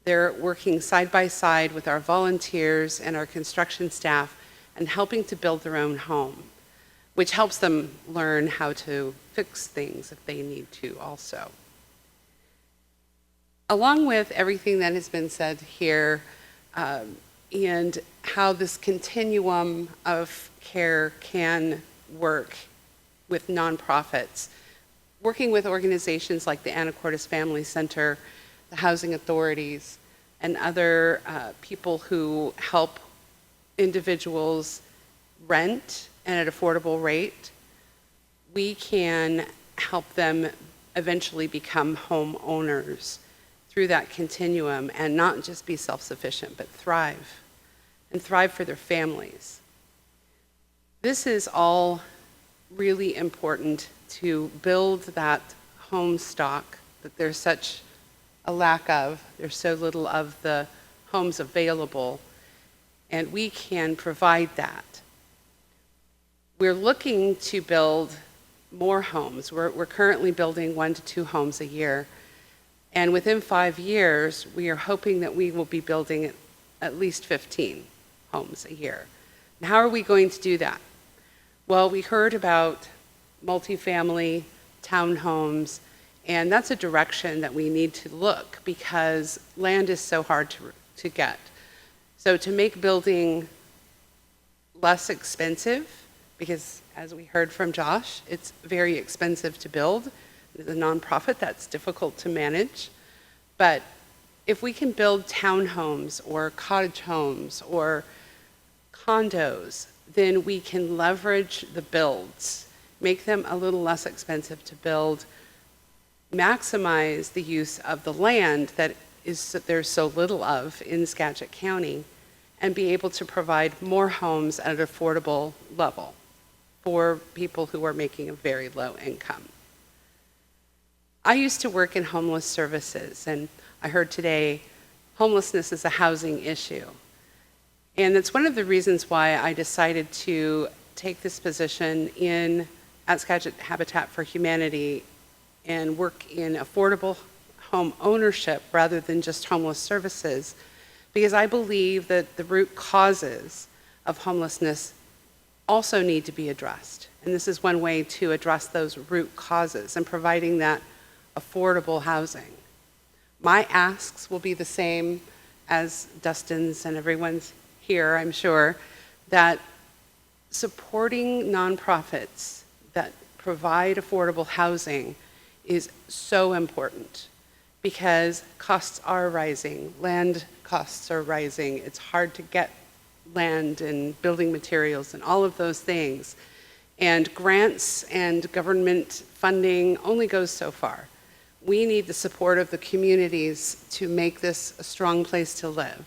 They're working side by side with our volunteers and our construction staff and helping to build their own home, which helps them learn how to fix things if they need to also. Along with everything that has been said here, and how this continuum of care can work with nonprofits, working with organizations like the Anacortes Family Center, the housing authorities, and other people who help individuals rent at an affordable rate, we can help them eventually become homeowners through that continuum and not just be self-sufficient, but thrive, and thrive for their families. This is all really important to build that home stock that there's such a lack of. There's so little of the homes available, and we can provide that. We're looking to build more homes. We're currently building 1 to 2 homes a year. And within 5 years, we are hoping that we will be building at least 15 homes a year. And how are we going to do that? Well, we heard about multifamily townhomes, and that's a direction that we need to look because land is so hard to get. So to make building less expensive, because as we heard from Josh, it's very expensive to build. As a nonprofit, that's difficult to manage. But if we can build townhomes or cottage homes or condos, then we can leverage the builds, make them a little less expensive to build, maximize the use of the land that there's so little of in Skagit County, and be able to provide more homes at an affordable level for people who are making a very low income. I used to work in homeless services, and I heard today homelessness is a housing issue. And it's one of the reasons why I decided to take this position at Skagit Habitat for Humanity and work in affordable home ownership rather than just homeless services, because I believe that the root causes of homelessness also need to be addressed. And this is one way to address those root causes and providing that affordable housing. My asks will be the same as Dustin's and everyone's here, I'm sure, that supporting nonprofits that provide affordable housing is so important because costs are rising, land costs are rising, it's hard to get land and building materials and all of those things. And grants and government funding only goes so far. We need the support of the communities to make this a strong place to live.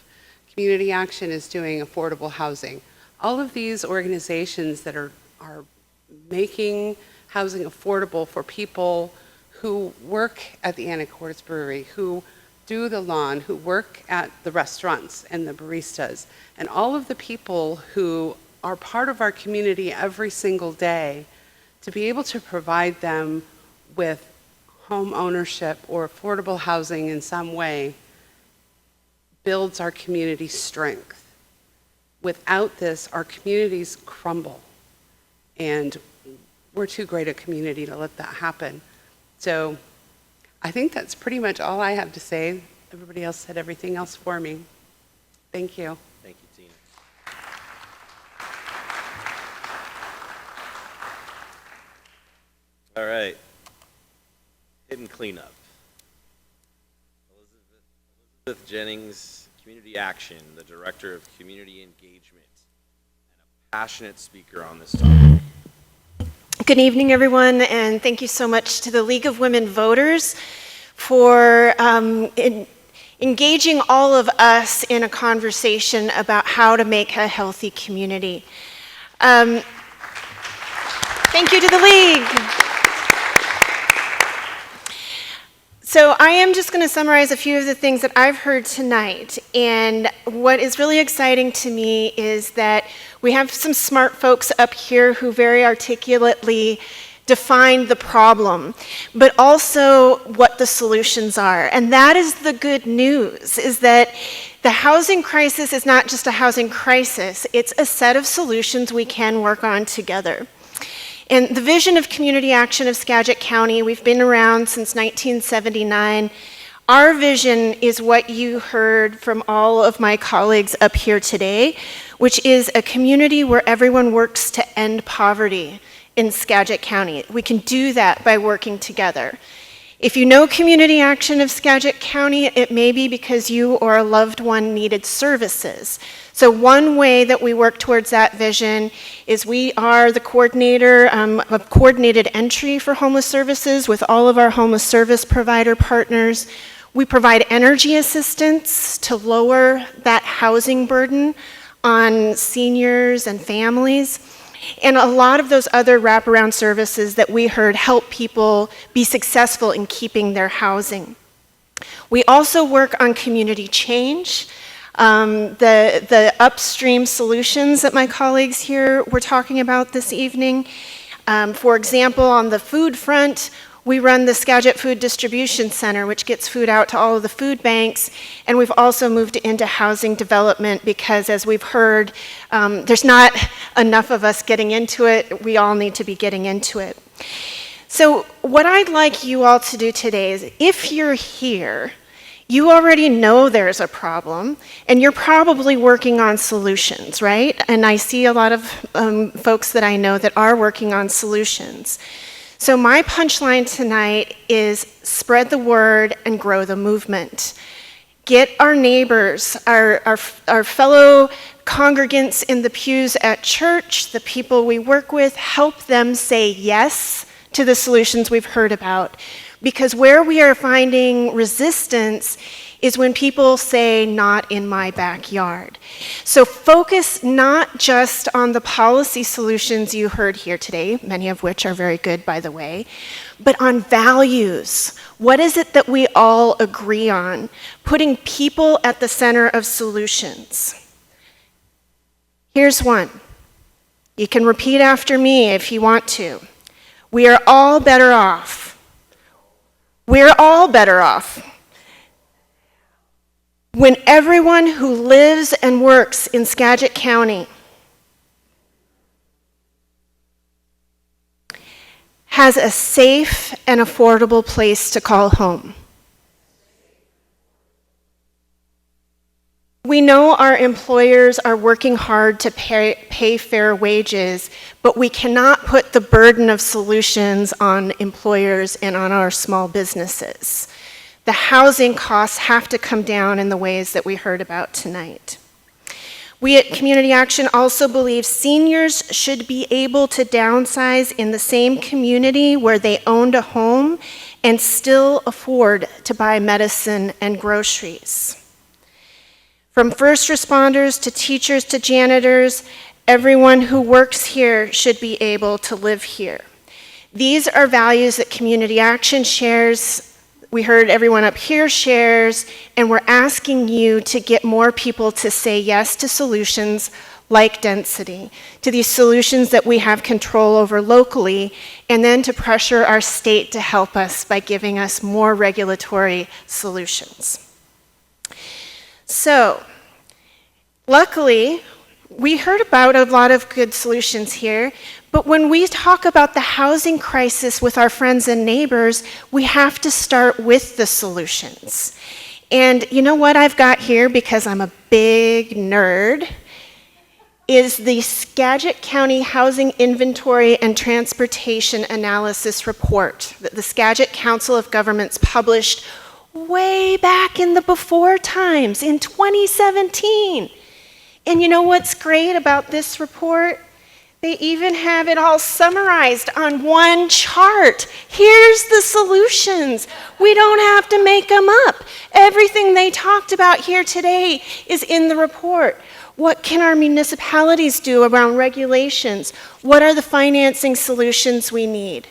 Community Action is doing affordable housing. All of these organizations that are making housing affordable for people who work at the Anacortes Brewery, who do the lawn, who work at the restaurants and the baristas, and all of the people who are part of our community every single day, to be able to provide them with home ownership or affordable housing in some way builds our community strength. Without this, our communities crumble, and we're too great a community to let that happen. So I think that's pretty much all I have to say. Everybody else said everything else for me. Thank you. Thank you, Tina. All right. Hidden cleanup. Elizabeth Jennings, Community Action, the Director of Community Engagement, and a passionate speaker on this topic. Good evening, everyone, and thank you so much to the League of Women Voters for engaging all of us in a conversation about how to make a healthy community. Thank you to the League. So I am just going to summarize a few of the things that I've heard tonight. And what is really exciting to me is that we have some smart folks up here who very articulately define the problem, but also what the solutions are. And that is the good news, is that the housing crisis is not just a housing crisis, it's a set of solutions we can work on together. And the vision of Community Action of Skagit County, we've been around since 1979. Our vision is what you heard from all of my colleagues up here today, which is a community where everyone works to end poverty in Skagit County. We can do that by working together. If you know Community Action of Skagit County, it may be because you or a loved one needed services. So one way that we work towards that vision is we are the coordinator of coordinated entry for homeless services with all of our homeless service provider partners. We provide energy assistance to lower that housing burden on seniors and families. And a lot of those other wraparound services that we heard help people be successful in keeping their housing. We also work on community change. The upstream solutions that my colleagues here were talking about this evening. For example, on the food front, We run the Skagit Food Distribution Center, which gets food out to all of the food banks, and we've also moved into housing development because, as we've heard, there's not enough of us getting into it. We all need to be getting into it. So what I'd like you all to do today is, if you're here, you already know there's a problem, and you're probably working on solutions, right? And I see a lot of folks that I know that are working on solutions. So my punchline tonight is spread the word and grow the movement. Get our neighbors, our fellow congregants in the pews at church, the people we work with, help them say yes to the solutions we've heard about. Because where we are finding resistance is when people say, not in my backyard. So focus not just on the policy solutions you heard here today, many of which are very good, by the way, but on values. What is it that we all agree on? Putting people at the center of solutions. Here's one. You can repeat after me if you want to. We are all better off. We're all better off when everyone who lives and works in Skagit County has a safe and affordable place to call home. We know our employers are working hard to pay fair wages, but we cannot put the burden of solutions on employers and on our small businesses. The housing costs have to come down in the ways that we heard about tonight. We at Community Action also believe seniors should be able to downsize in the same community where they owned a home and still afford to buy medicine and groceries. From first responders to teachers to janitors, everyone who works here should be able to live here. These are values that Community Action shares. We heard everyone up here shares, and we're asking you to get more people to say yes to solutions like density, to these solutions that we have control over locally, and then to pressure our state to help us by giving us more regulatory solutions. So, luckily, we heard about a lot of good solutions here, but when we talk about the housing crisis with our friends and neighbors, we have to start with the solutions. And you know what I've got here, because I'm a big nerd, is the Skagit County Housing Inventory and Transportation Analysis Report that the Skagit Council of Governments published way back in the before times, in 2017. And you know what's great about this report? They even have it all summarized on one chart. Here's the solutions. We don't have to make them up. Everything they talked about here today is in the report. What can our municipalities do around regulations? What are the financing solutions we need?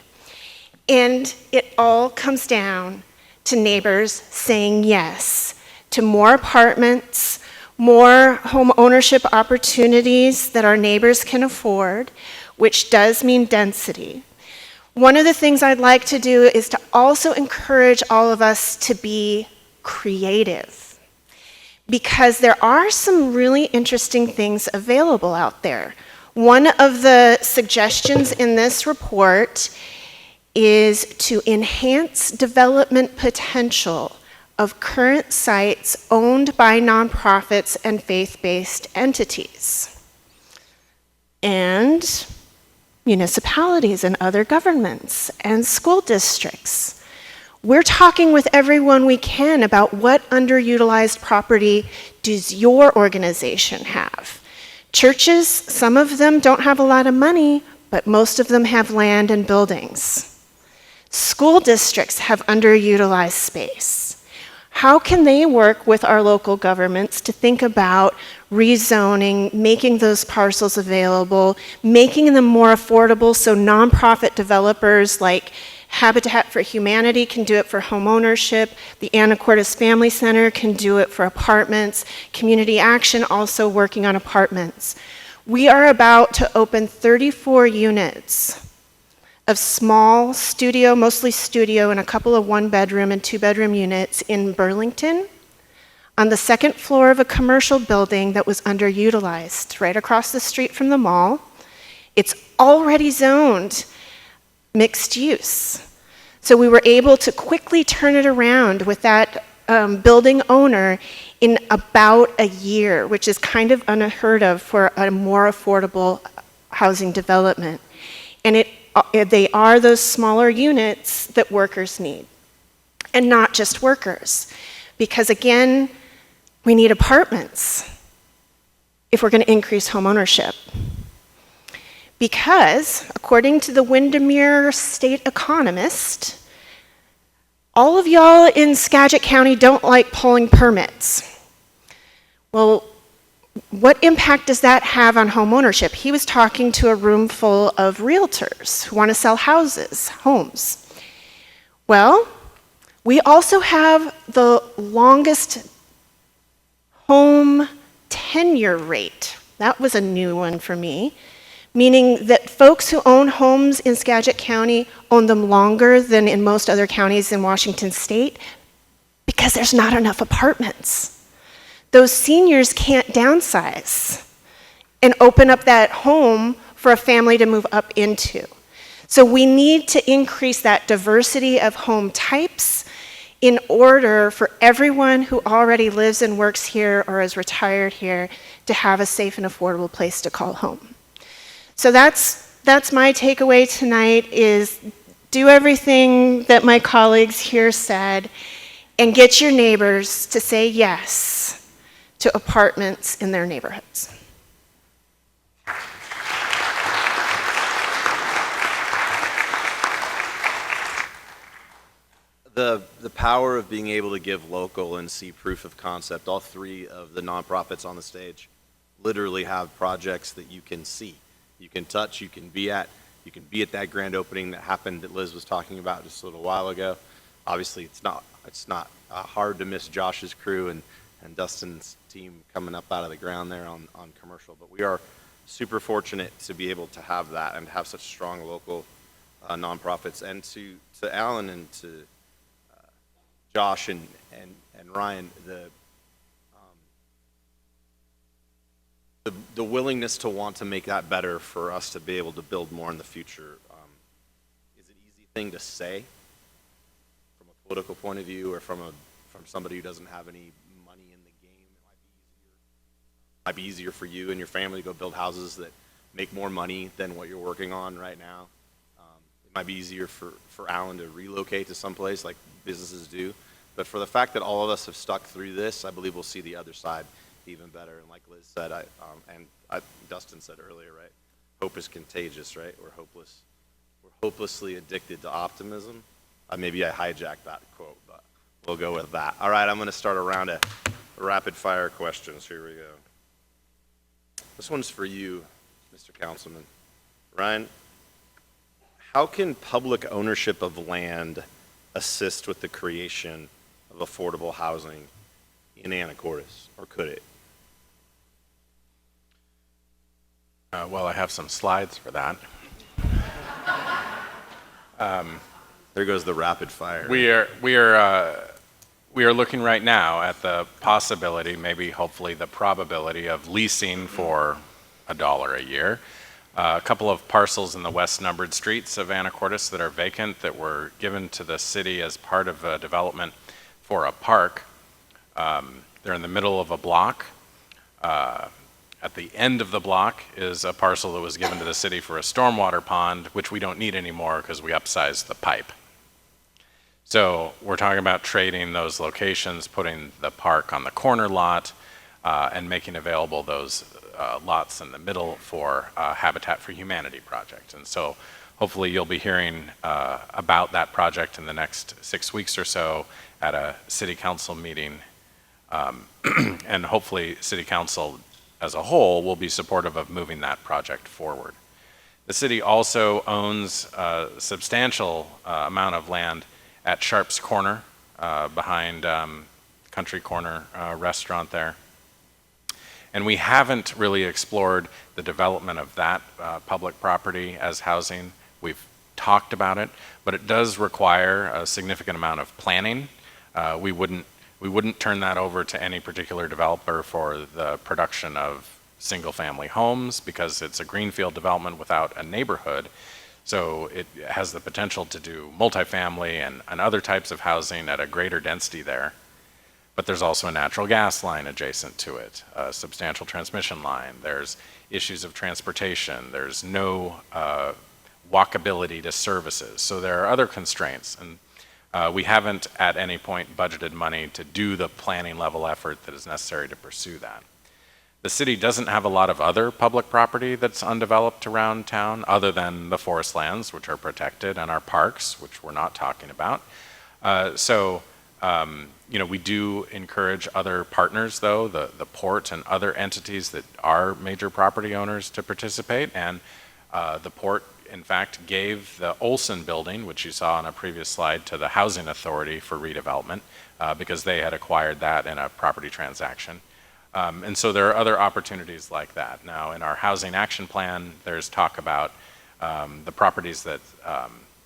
And it all comes down to neighbors saying yes to more apartments, more home ownership opportunities that our neighbors can afford, which does mean density. One of the things I'd like to do is to also encourage all of us to be creative, because there are some really interesting things available out there. One of the suggestions in this report is to enhance development potential of current sites owned by nonprofits and faith-based entities, and municipalities and other governments and school districts. We're talking with everyone we can about what underutilized property does your organization have. Churches, some of them don't have a lot of money, but most of them have land and buildings. School districts have underutilized space. How can they work with our local governments to think about rezoning, making those parcels available, making them more affordable so nonprofit developers like Habitat for Humanity can do it for homeownership, the Anacortes Family Center can do it for apartments, Community Action also working on apartments. We are about to open 34 units of small studio, mostly studio, and a couple of one-bedroom and two-bedroom units in Burlington on the second floor of a commercial building that was underutilized, right across the street from the mall. It's already zoned mixed use. So we were able to quickly turn it around with that building owner in about a year, which is kind of unheard of for a more affordable housing development. And they are those smaller units that workers need, and not just workers. Because again, we need apartments if we're going to increase homeownership. Because, according to the Windermere State Economist, all of y'all in Skagit County don't like pulling permits. Well, what impact does that have on homeownership? He was talking to a room full of realtors who want to sell houses, homes. Well, we also have the longest home tenure rate. That was a new one for me. Meaning that folks who own homes in Skagit County own them longer than in most other counties in Washington state because there's not enough apartments. Those seniors can't downsize and open up that home for a family to move up into. So we need to increase that diversity of home types in order for everyone who already lives and works here or is retired here to have a safe and affordable place to call home. So that's my takeaway tonight, is do everything that my colleagues here said and get your neighbors to say yes to apartments in their neighborhoods. The power of being able to give local and see proof of concept. All three of the nonprofits on the stage literally have projects that you can see. You can touch, you can be at that grand opening that happened that Liz was talking about just a little while ago. Obviously, it's not hard to miss Josh's crew and Dustin's team coming up out of the ground there on commercial, but we are super fortunate to be able to have that and have such strong local nonprofits. And to Alan and to Josh and Ryan, the willingness to want to make that better for us to be able to build more in the future is an easy thing to say from a political point of view, or from somebody who doesn't have any money in the game. It might be easier for you and your family to go build houses that make more money than what you're working on right now. It might be easier for Alan to relocate to someplace like businesses do. But for the fact that all of us have stuck through this, I believe we'll see the other side even better. And like Liz said, Dustin said earlier, right? Hope is contagious, right? We're hopelessly addicted to optimism. Maybe I hijacked that quote, but we'll go with that. All right, I'm going to start a round of rapid fire questions. Here we go. This one's for you, Mr. Councilman. Ryan, how can public ownership of land assist with the creation of affordable housing in Anacortes, or could it? Well, I have some slides for that. There goes the rapid fire. We are looking right now at the possibility, maybe hopefully the probability, of leasing for $1 a year a couple of parcels in the west numbered streets of Anacortes that are vacant, that were given to the city as part of a development for a park. They're in the middle of a block. At the end of the block is a parcel that was given to the city for a stormwater pond, which we don't need anymore because we upsized the pipe. So we're talking about trading those locations, putting the park on the corner lot, and making available those lots in the middle for a Habitat for Humanity project. And so hopefully you'll be hearing about that project in the next 6 weeks or so at a city council meeting. And hopefully city council as a whole will be supportive of moving that project forward. The city also owns a substantial amount of land at Sharp's Corner, behind Country Corner restaurant there. And we haven't really explored the development of that public property as housing. We've talked about it, but it does require a significant amount of planning. We wouldn't turn that over to any particular developer for the production of single-family homes because it's a greenfield development without a neighborhood. So it has the potential to do multifamily and other types of housing at a greater density there. But there's also a natural gas line adjacent to it, a substantial transmission line. There's issues of transportation. There's no walkability to services. So there are other constraints. And we haven't at any point budgeted money to do the planning level effort that is necessary to pursue that. The city doesn't have a lot of other public property that's undeveloped around town other than the forest lands, which are protected, and our parks, which we're not talking about. We do encourage other partners, though, the port and other entities that are major property owners to participate. And the port, in fact, gave the Olson building, which you saw on a previous slide, to the Housing Authority for redevelopment because they had acquired that in a property transaction. And so there are other opportunities like that. Now, in our housing action plan, there's talk about the properties that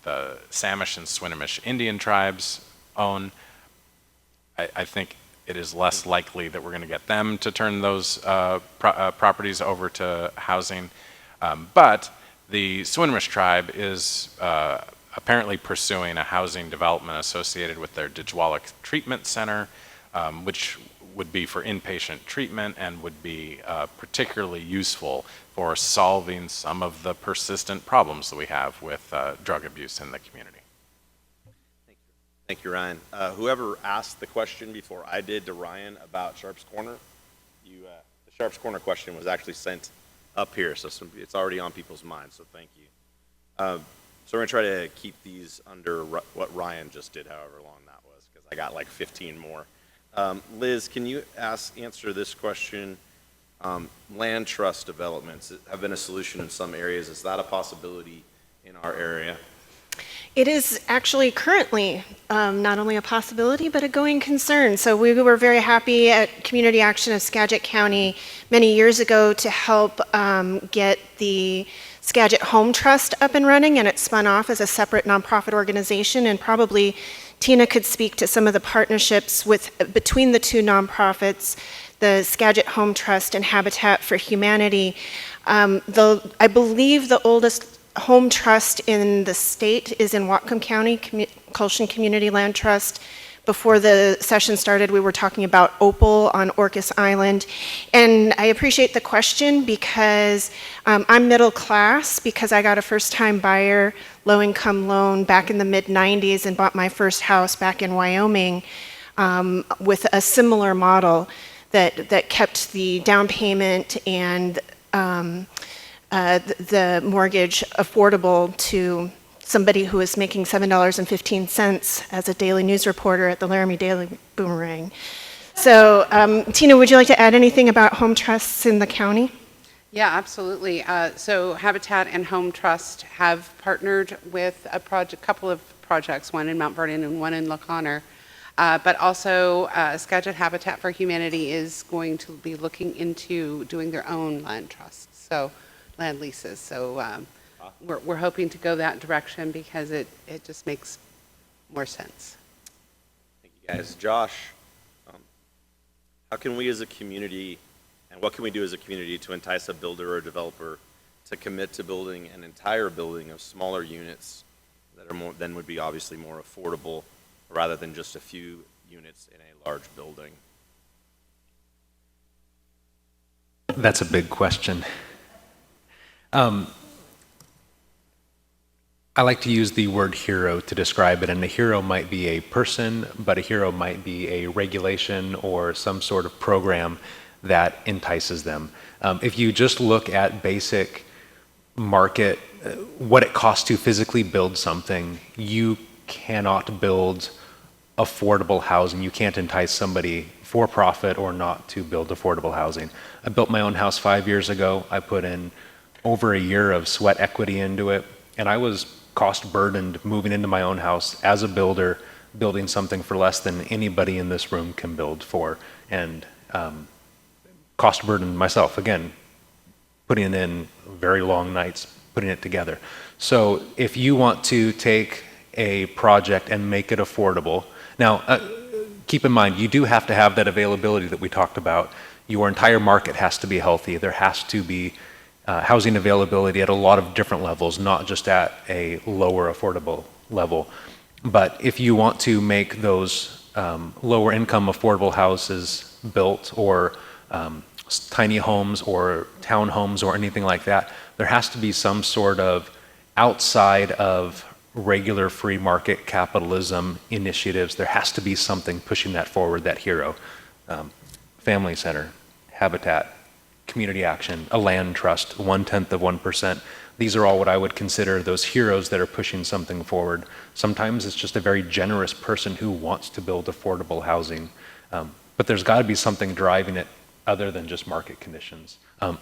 the Samish and Swinomish Indian tribes own. I think it is less likely that we're going to get them to turn those properties over to housing. But the Swinomish tribe is apparently pursuing a housing development associated with their Dijwalik Treatment Center, which would be for inpatient treatment and would be particularly useful for solving some of the persistent problems that we have with drug abuse in the community. Thank you, Ryan. Whoever asked the question before I did to Ryan about Sharps Corner, the Sharps Corner question was actually sent up here, so it's already on people's minds, so thank you. So we're going to try to keep these under what Ryan just did, however long that was, because I got like 15 more. Liz, can you answer this question? Land trust developments have been a solution in some areas. Is that a possibility in our area? It is actually currently not only a possibility, but a going concern. So we were very happy at Community Action of Skagit County many years ago to help get the Skagit Home Trust up and running, and it spun off as a separate nonprofit organization. And probably Tina could speak to some of the partnerships between the two nonprofits, the Skagit Home Trust and Habitat for Humanity. I believe the oldest home trust in the state is in Whatcom County, Colson Community Land Trust. Before the session started, we were talking about Opal on Orcas Island. And I appreciate the question because I'm middle class because I got a first-time buyer low-income loan back in the mid-90s and bought my first house back in Wyoming with a similar model that kept the down payment and the mortgage affordable to somebody who was making $7.15 as a daily news reporter at the Laramie Daily Boomerang. So, Tina, would you like to add anything about home trusts in the county? Yeah, absolutely. So Habitat and Home Trust have partnered with a couple of projects, one in Mount Vernon and one in La Conner. But also Skagit Habitat for Humanity is going to be looking into doing their own land trusts, so land leases. So we're hoping to go that direction because it just makes more sense. Thank you, guys. Josh, how can we as a community, and what can we do as a community to entice a builder or developer to commit to building an entire building of smaller units that are then would be obviously more affordable rather than just a few units in a large building? That's a big question. I like to use the word hero to describe it, and a hero might be a person, but a hero might be a regulation or some sort of program that entices them. If you just look at basic market, what it costs to physically build something, you cannot build affordable housing. You can't entice somebody for profit or not to build affordable housing. I built my own house 5 years ago. I put in over a year of sweat equity into it, and I was cost burdened moving into my own house as a builder, building something for less than anybody in this room can build for, and cost burdened myself, again, putting in very long nights putting it together. So if you want to take a project and make it affordable, now keep in mind, you do have to have that availability that we talked about. Your entire market has to be healthy. There has to be housing availability at a lot of different levels, not just at a lower affordable level. But if you want to make those lower income affordable houses built, or tiny homes or townhomes or anything like that, there has to be some sort of outside of regular free market capitalism initiatives. There has to be something pushing that forward, that hero. Family Center, Habitat, Community Action, a land trust, 0.1%. These are all what I would consider those heroes that are pushing something forward. Sometimes it's just a very generous person who wants to build affordable housing. But there's got to be something driving it other than just market conditions.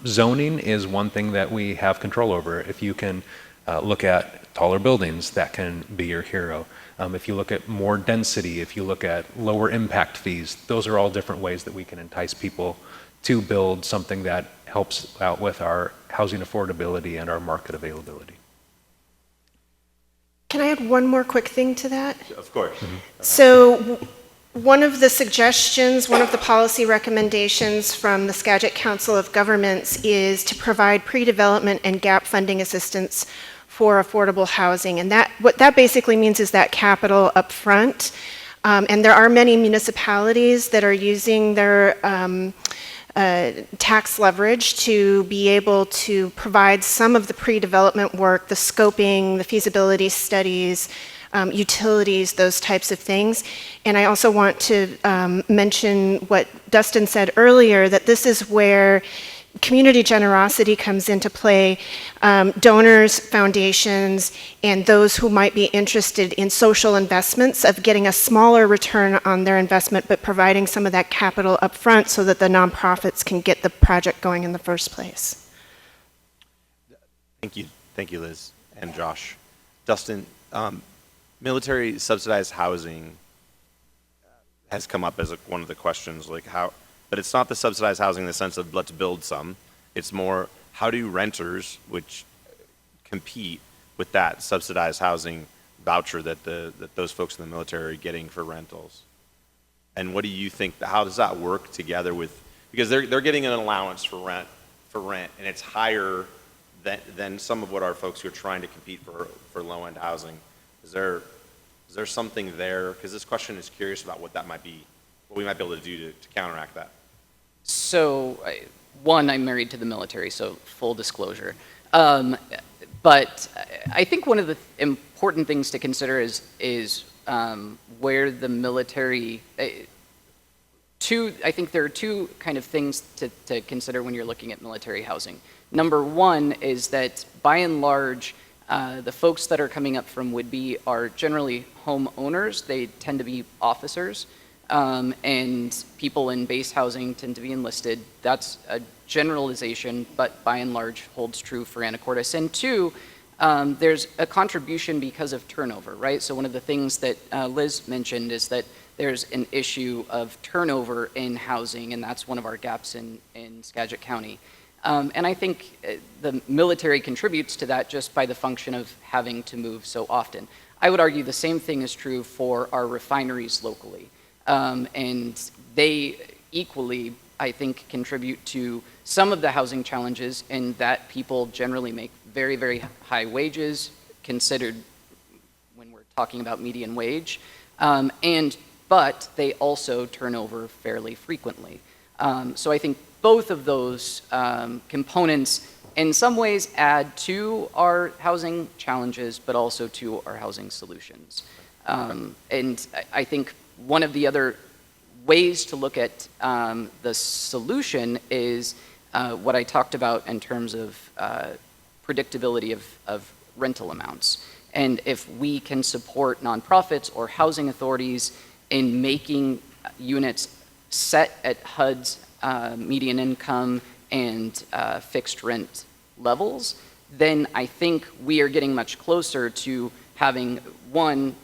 Zoning is one thing that we have control over. If you can look at taller buildings, that can be your hero. If you look at more density, if you look at lower impact fees, those are all different ways that we can entice people to build something that helps out with our housing affordability and our market availability. Can I add one more quick thing to that? Of course. So one of the suggestions, one of the policy recommendations from the Skagit Council of Governments is to provide pre-development and gap funding assistance for affordable housing. And what that basically means is that capital up front. And there are many municipalities that are using their tax leverage to be able to provide some of the pre-development work, the scoping, the feasibility studies, utilities, those types of things. And I also want to mention what Dustin said earlier, that this is where community generosity comes into play. Donors, foundations, and those who might be interested in social investments of getting a smaller return on their investment, but providing some of that capital up front so that the nonprofits can get the project going in the first place. Thank you, Liz and Josh. Dustin, military subsidized housing has come up as one of the questions, like how, but it's not the subsidized housing in the sense of let's build some. It's more, how do renters, which compete with that subsidized housing voucher that those folks in the military are getting for rentals? And what do you think, how does that work together with, because they're getting an allowance for rent, and it's higher than some of what our folks who are trying to compete for low-end housing. Is there something there? Because this question is curious about what that might be, what we might be able to do to counteract that. So, one, I'm married to the military, so full disclosure. But I think one of the important things to consider is where the military. I think there are two kind of things to consider when you're looking at military housing. Number one is that, by and large, the folks that are coming up from Whidbey are generally homeowners. They tend to be officers. And people in base housing tend to be enlisted. That's a generalization, but by and large holds true for Anacortes. And two, there's a contribution because of turnover, right? So one of the things that Liz mentioned is that there's an issue of turnover in housing, and that's one of our gaps in Skagit County. And I think the military contributes to that just by the function of having to move so often. I would argue the same thing is true for our refineries locally. And they equally, I think, contribute to some of the housing challenges in that people generally make very, very high wages, considered when we're talking about median wage, but they also turn over fairly frequently. So I think both of those components in some ways add to our housing challenges, but also to our housing solutions. And I think one of the other ways to look at the solution is what I talked about in terms of predictability of rental amounts. And if we can support nonprofits or housing authorities in making units set at HUD's median income and fixed rent levels, then I think we are getting much closer to having, one,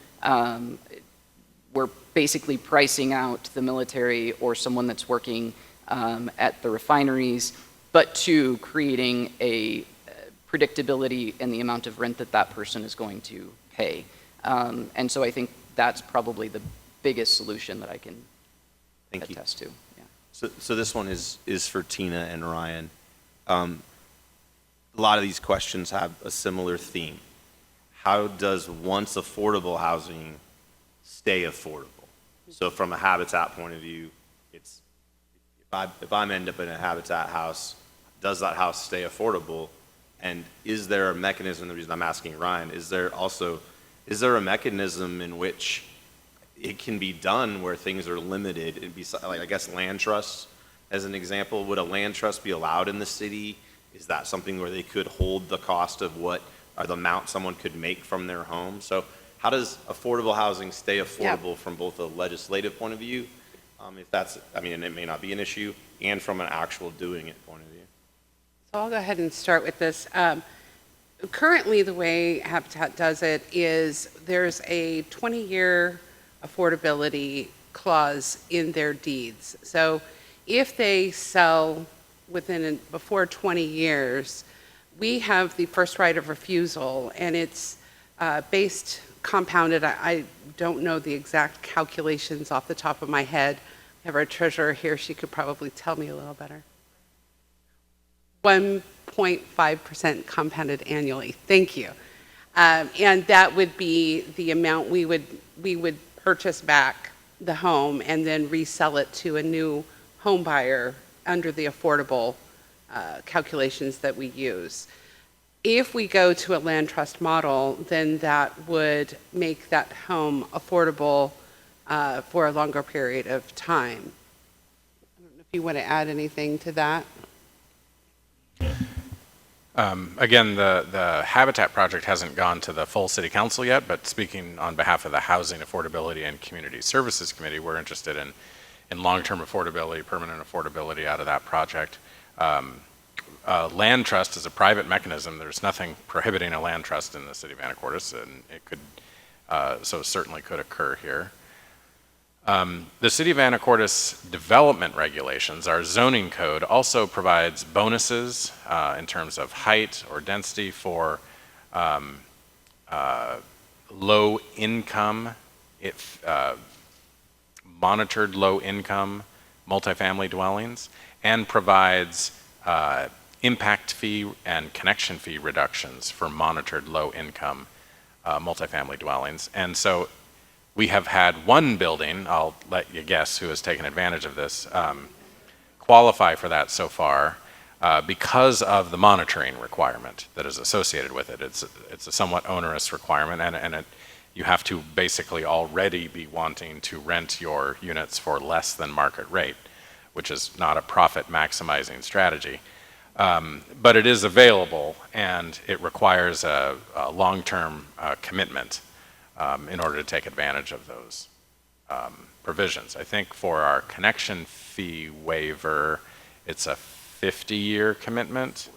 we're basically pricing out the military or someone that's working at the refineries, but two, creating a predictability in the amount of rent that that person is going to pay. And so I think that's probably the biggest solution that I can Thank you. attest to. Yeah. So this one is for Tina and Ryan. A lot of these questions have a similar theme. How does once affordable housing stay affordable? So from a habitat point of view, it's if I'm end up in a habitat house, does that house stay affordable? And is there a mechanism, the reason I'm asking Ryan, is there a mechanism in which it can be done where things are limited? It'd be like, I guess, land trusts, as an example. Would a land trust be allowed in the city? Is that something where they could hold the cost of what, or the amount someone could make from their home? So how does affordable housing stay affordable from both a legislative point of view, if that's, I mean, and it may not be an issue, and from an actual doing it point of view? So I'll go ahead and start with this. Currently, the way Habitat does it is there's a 20-year affordability clause in their deeds. So if they sell before 20 years, we have the first right of refusal, and it's compounded. I don't know the exact calculations off the top of my head. I have our treasurer here. She could probably tell me a little better. 1.5% compounded annually. Thank you. And that would be the amount we would purchase back the home and then resell it to a new home buyer under the affordable calculations that we use. If we go to a land trust model, then that would make that home affordable for a longer period of time. I don't know if you want to add anything to that. Again, the Habitat project hasn't gone to the full city council yet, but speaking on behalf of the Housing Affordability and Community Services Committee, we're interested in long-term affordability, permanent affordability out of that project. Land trust is a private mechanism. There's nothing prohibiting a land trust in the city of Anacortes, and it could, so certainly could occur here. The City of Anacortes development regulations, our zoning code, also provides bonuses in terms of height or density for low income, monitored low income multifamily dwellings, and provides impact fee and connection fee reductions for monitored low income multifamily dwellings. And so we have had one building, I'll let you guess who has taken advantage of this, qualify for that so far because of the monitoring requirement that is associated with it. It's a somewhat onerous requirement, and you have to basically already be wanting to rent your units for less than market rate, which is not a profit maximizing strategy. But it is available, and it requires a long-term commitment in order to take advantage of those provisions. I think for our connection fee waiver, it's a 50-year commitment.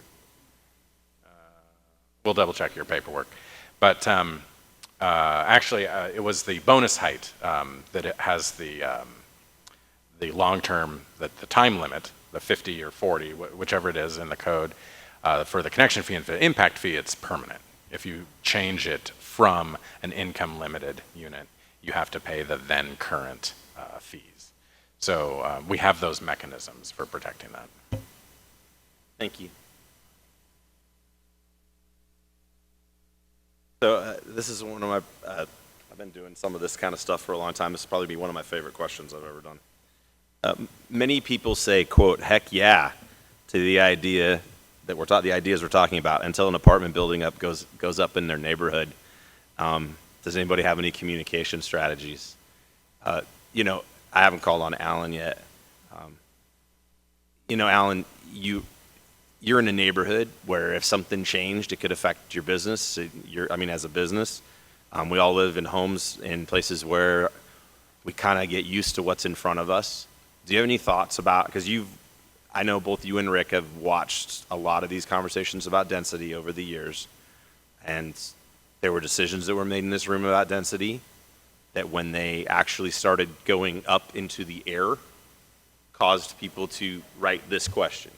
We'll double check your paperwork. But actually, it was the bonus height that it has the long-term, the time limit, the 50 or 40, whichever it is in the code. For the connection fee and for the impact fee, it's permanent. If you change it from an income limited unit, you have to pay the then current fees. So we have those mechanisms for protecting that. Thank you. So this is one of my, I've been doing some of this kind of stuff for a long time. This will probably be one of my favorite questions I've ever done. Many people say, quote, heck yeah, to the idea that the ideas we're talking about until an apartment building goes up in their neighborhood. Does anybody have any communication strategies? You know, I haven't called on Alan yet. You know, Alan, you're in a neighborhood where if something changed, it could affect your business. As a business, we all live in homes in places where we kind of get used to what's in front of us. Do you have any thoughts about, because I know both you and Rick have watched a lot of these conversations about density over the years, and there were decisions that were made in this room about density that when they actually started going up into the air, caused people to write this question.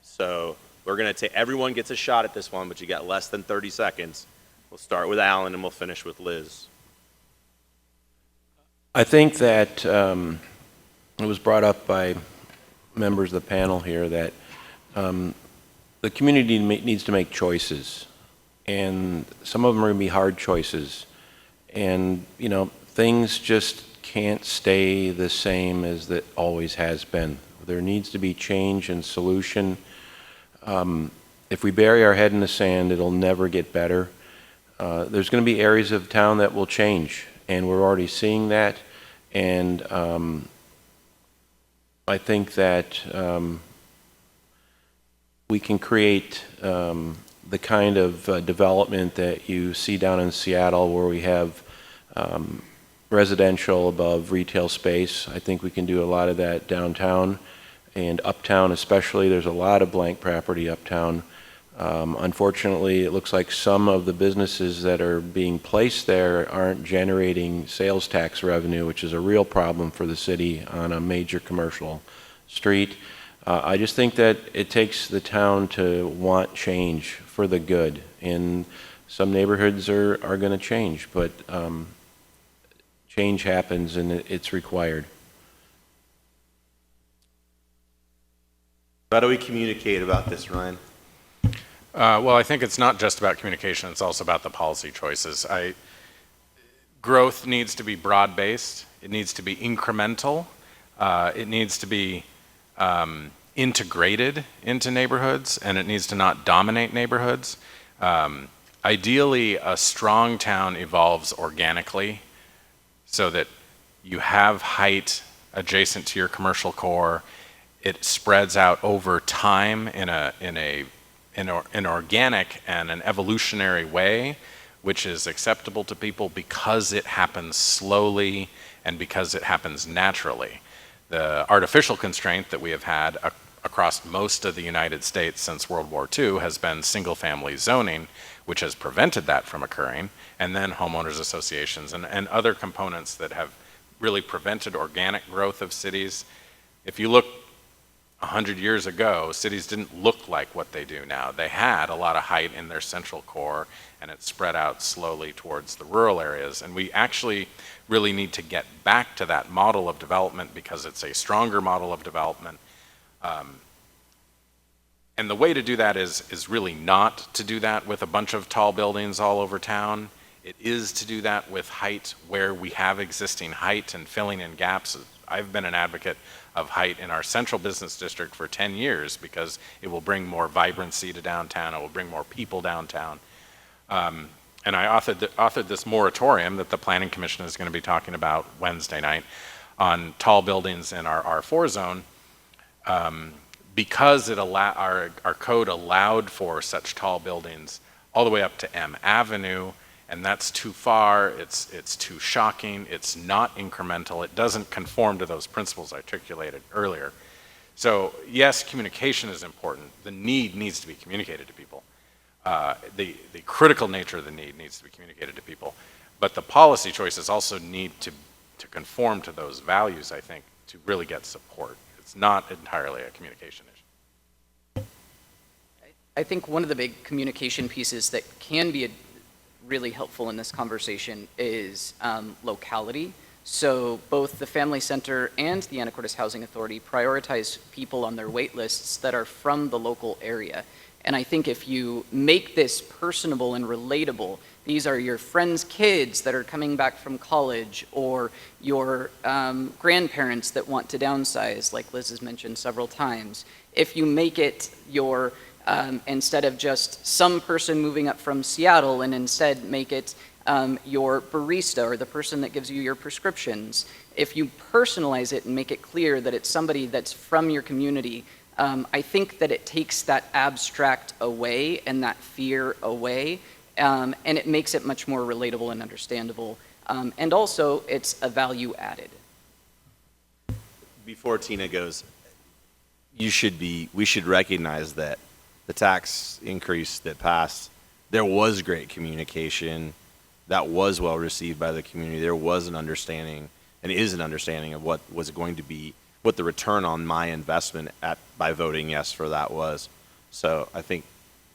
So We're going to take, everyone gets a shot at this one, but you got less than 30 seconds. We'll start with Alan and we'll finish with Liz. I think that it was brought up by members of the panel here that the community needs to make choices, and some of them are going to be hard choices, and things just can't stay the same as that always has been. There needs to be change and solution. If we bury our head in the sand, it'll never get better. There's going to be areas of town that will change, and we're already seeing that. And I think that we can create the kind of development that you see down in Seattle, where we have residential above retail space. I think we can do a lot of that downtown and uptown especially. There's a lot of blank property uptown. Unfortunately, it looks like some of the businesses that are being placed there aren't generating sales tax revenue, which is a real problem for the city on a major commercial street. I just think that it takes the town to want change for the good, and some neighborhoods are going to change, but change happens and it's required. How do we communicate about this, Ryan? Well, I think it's not just about communication, it's also about the policy choices. Growth needs to be broad-based, it needs to be incremental, it needs to be integrated into neighborhoods, and it needs to not dominate neighborhoods. Ideally, a strong town evolves organically so that you have height adjacent to your commercial core. It spreads out over time in an organic and an evolutionary way, which is acceptable to people because it happens slowly and because it happens naturally. The artificial constraint that we have had across most of the United States since World War II has been single-family zoning, which has prevented that from occurring, and then homeowners associations and other components that have really prevented organic growth of cities. If you look 100 years ago, cities didn't look like what they do now. They had a lot of height in their central core, and it spread out slowly towards the rural areas. And we actually really need to get back to that model of development because it's a stronger model of development. And the way to do that is really not to do that with a bunch of tall buildings all over town. It is to do that with height where we have existing height and filling in gaps. I've been an advocate of height in our central business district for 10 years because it will bring more vibrancy to downtown, it will bring more people downtown. And I authored this moratorium that the Planning Commission is going to be talking about Wednesday night on tall buildings in our R4 zone. Because our code allowed for such tall buildings all the way up to M Avenue, and that's too far, it's too shocking, it's not incremental, it doesn't conform to those principles articulated earlier. So yes, communication is important. The need needs to be communicated to people. The critical nature of the need needs to be communicated to people. But the policy choices also need to conform to those values, I think, to really get support. It's not entirely a communication issue. I think one of the big communication pieces that can be really helpful in this conversation is locality. So both the Family Center and the Anacortes Housing Authority prioritize people on their wait lists that are from the local area. And I think if you make this personable and relatable, these are your friends' kids that are coming back from college, or your grandparents that want to downsize, like Liz has mentioned several times. If you make it your, instead of just some person moving up from Seattle, and instead make it your barista or the person that gives you your prescriptions, if you personalize it and make it clear that it's somebody that's from your community, I think that it takes that abstract away and that fear away, and it makes it much more relatable and understandable. And also, it's a value added. Before Tina goes, we should recognize that the tax increase that passed, there was great communication that was well received by the community. There was an understanding, and is an understanding of what was going to be, what the return on my investment by voting yes for that was. So I think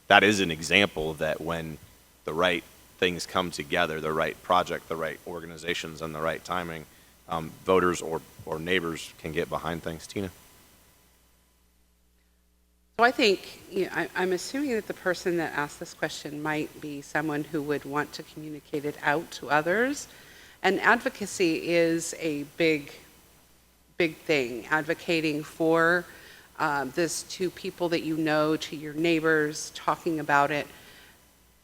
that is an example that when the right things come together, the right project, the right organizations, and the right timing, voters or neighbors can get behind things. Tina? So I think, I'm assuming that the person that asked this question might be someone who would want to communicate it out to others. And advocacy is a big thing. Advocating for this to people that you know, to your neighbors, talking about it.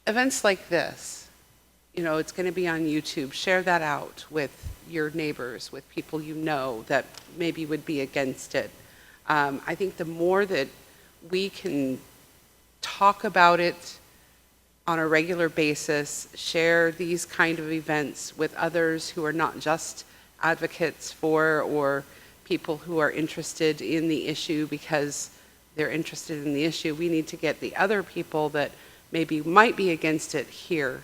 Events like this, it's going to be on YouTube. Share that out with your neighbors, with people you know that maybe would be against it. I think the more that we can talk about it on a regular basis, share these kind of events with others who are not just advocates for or people who are interested in the issue because they're interested in the issue. We need to get the other people that maybe might be against it here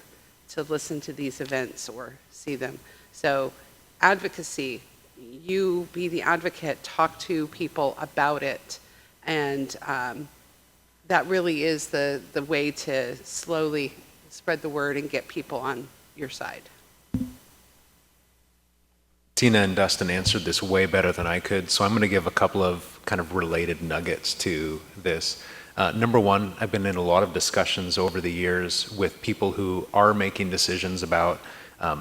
to listen to these events or see them. So advocacy, you be the advocate, talk to people about it. And that really is the way to slowly spread the word and get people on your side. Tina and Dustin answered this way better than I could, so I'm going to give a couple of kind of related nuggets to this. Number one, I've been in a lot of discussions over the years with people who are making decisions about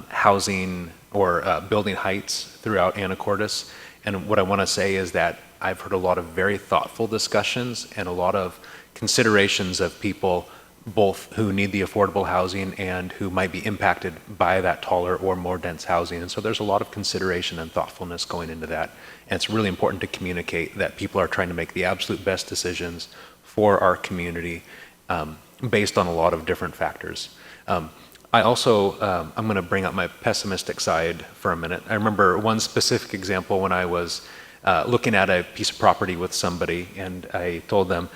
housing or building heights throughout Anacortes. And what I want to say is that I've heard a lot of very thoughtful discussions and a lot of considerations of people both who need the affordable housing and who might be impacted by that taller or more dense housing. And so there's a lot of consideration and thoughtfulness going into that. And it's really important to communicate that people are trying to make the absolute best decisions for our community based on a lot of different factors. I also, I'm going to bring up my pessimistic side for a minute. I remember one specific example when I was looking at a piece of property with somebody, and I told them,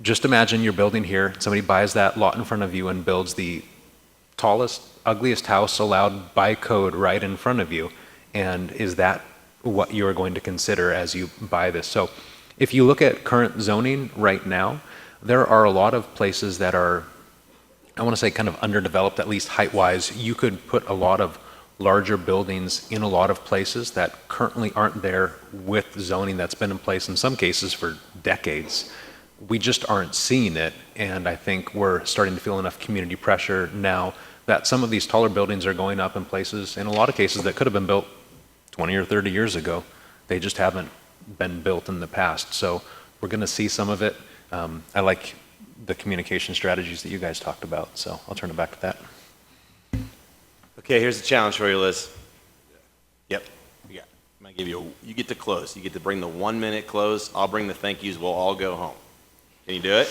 just imagine you're building here, somebody buys that lot in front of you and builds the tallest, ugliest house allowed by code right in front of you, and is that what you're going to consider as you buy this? So if you look at current zoning right now, there are a lot of places that are, I want to say, kind of underdeveloped, at least height-wise. You could put a lot of larger buildings in a lot of places that currently aren't there with zoning that's been in place in some cases for decades. We just aren't seeing it, and I think we're starting to feel enough community pressure now that some of these taller buildings are going up in places, in a lot of cases, that could have been built 20 or 30 years ago. They just haven't been built in the past. So we're going to see some of it. I like the communication strategies that you guys talked about, so I'll turn it back to that. Okay, here's the challenge for you, Liz. Yep, I'm gonna give you you get to close. You get to bring the 1 minute close. I'll bring the thank yous. We'll all go home. Can you do it?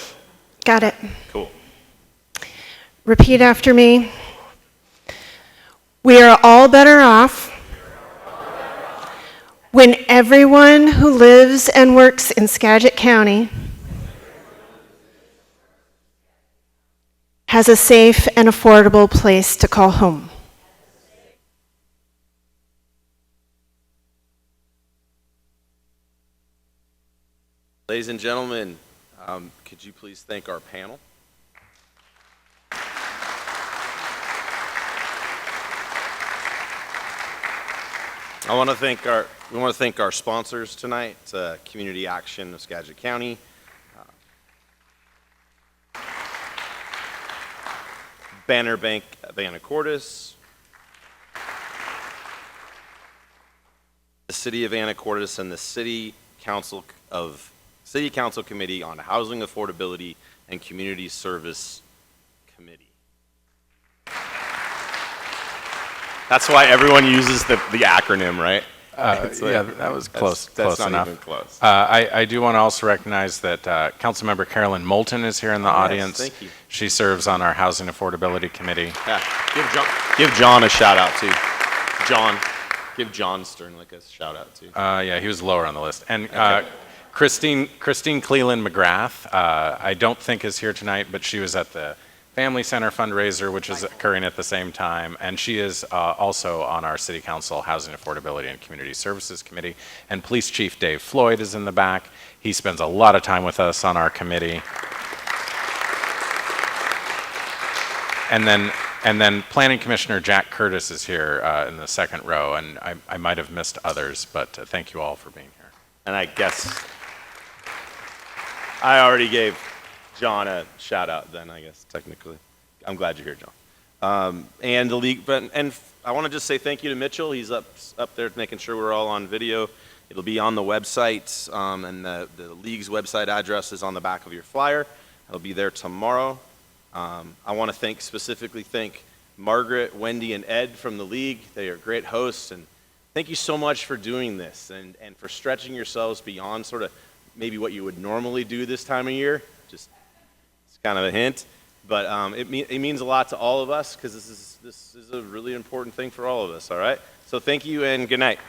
Got it. Cool. Repeat after me. We are all better off when everyone who lives and works in Skagit County has a safe and affordable place to call home. Ladies and gentlemen, could you please thank our panel? We want to thank our sponsors tonight, Community Action of Skagit County, Banner Bank of Anacortes, the City of Anacortes, and the City Council Committee on Housing Affordability and Community Service Committee. That's why everyone uses the acronym, right? Yeah, that was close. That's close not enough. even close. I do want to also recognize that Councilmember Carolyn Moulton is here in the audience. Thank you. She serves on our Housing Affordability Committee. Yeah. Give John a shout out too. Give John Sternlick a shout out too. Yeah, he was lower on the list. And Okay. Christine Cleland McGrath, I don't think is here tonight, but she was at the Family Center fundraiser, which is occurring at the same time, and she is also on our City Council Housing Affordability and Community Services Committee. And Police Chief Dave Floyd is in the back. He spends a lot of time with us on our committee. And then Planning Commissioner Jack Curtis is here in the second row, and I might have missed others, but thank you all for being here. And I guess I already gave John a shout out then, I guess, technically. I'm glad you're here, John. And the league, and I want to just say thank you to Mitchell. He's up there making sure we're all on video. It'll be on the website, and the league's website address is on the back of your flyer. It'll be there tomorrow. I want to specifically thank Margaret, Wendy, and Ed from the league. They are great hosts, and thank you so much for doing this and for stretching yourselves beyond sort of maybe what you would normally do this time of year. Just it's kind of a hint, but it means a lot to all of us because this is a really important thing for all of us. All right, so thank you and good night.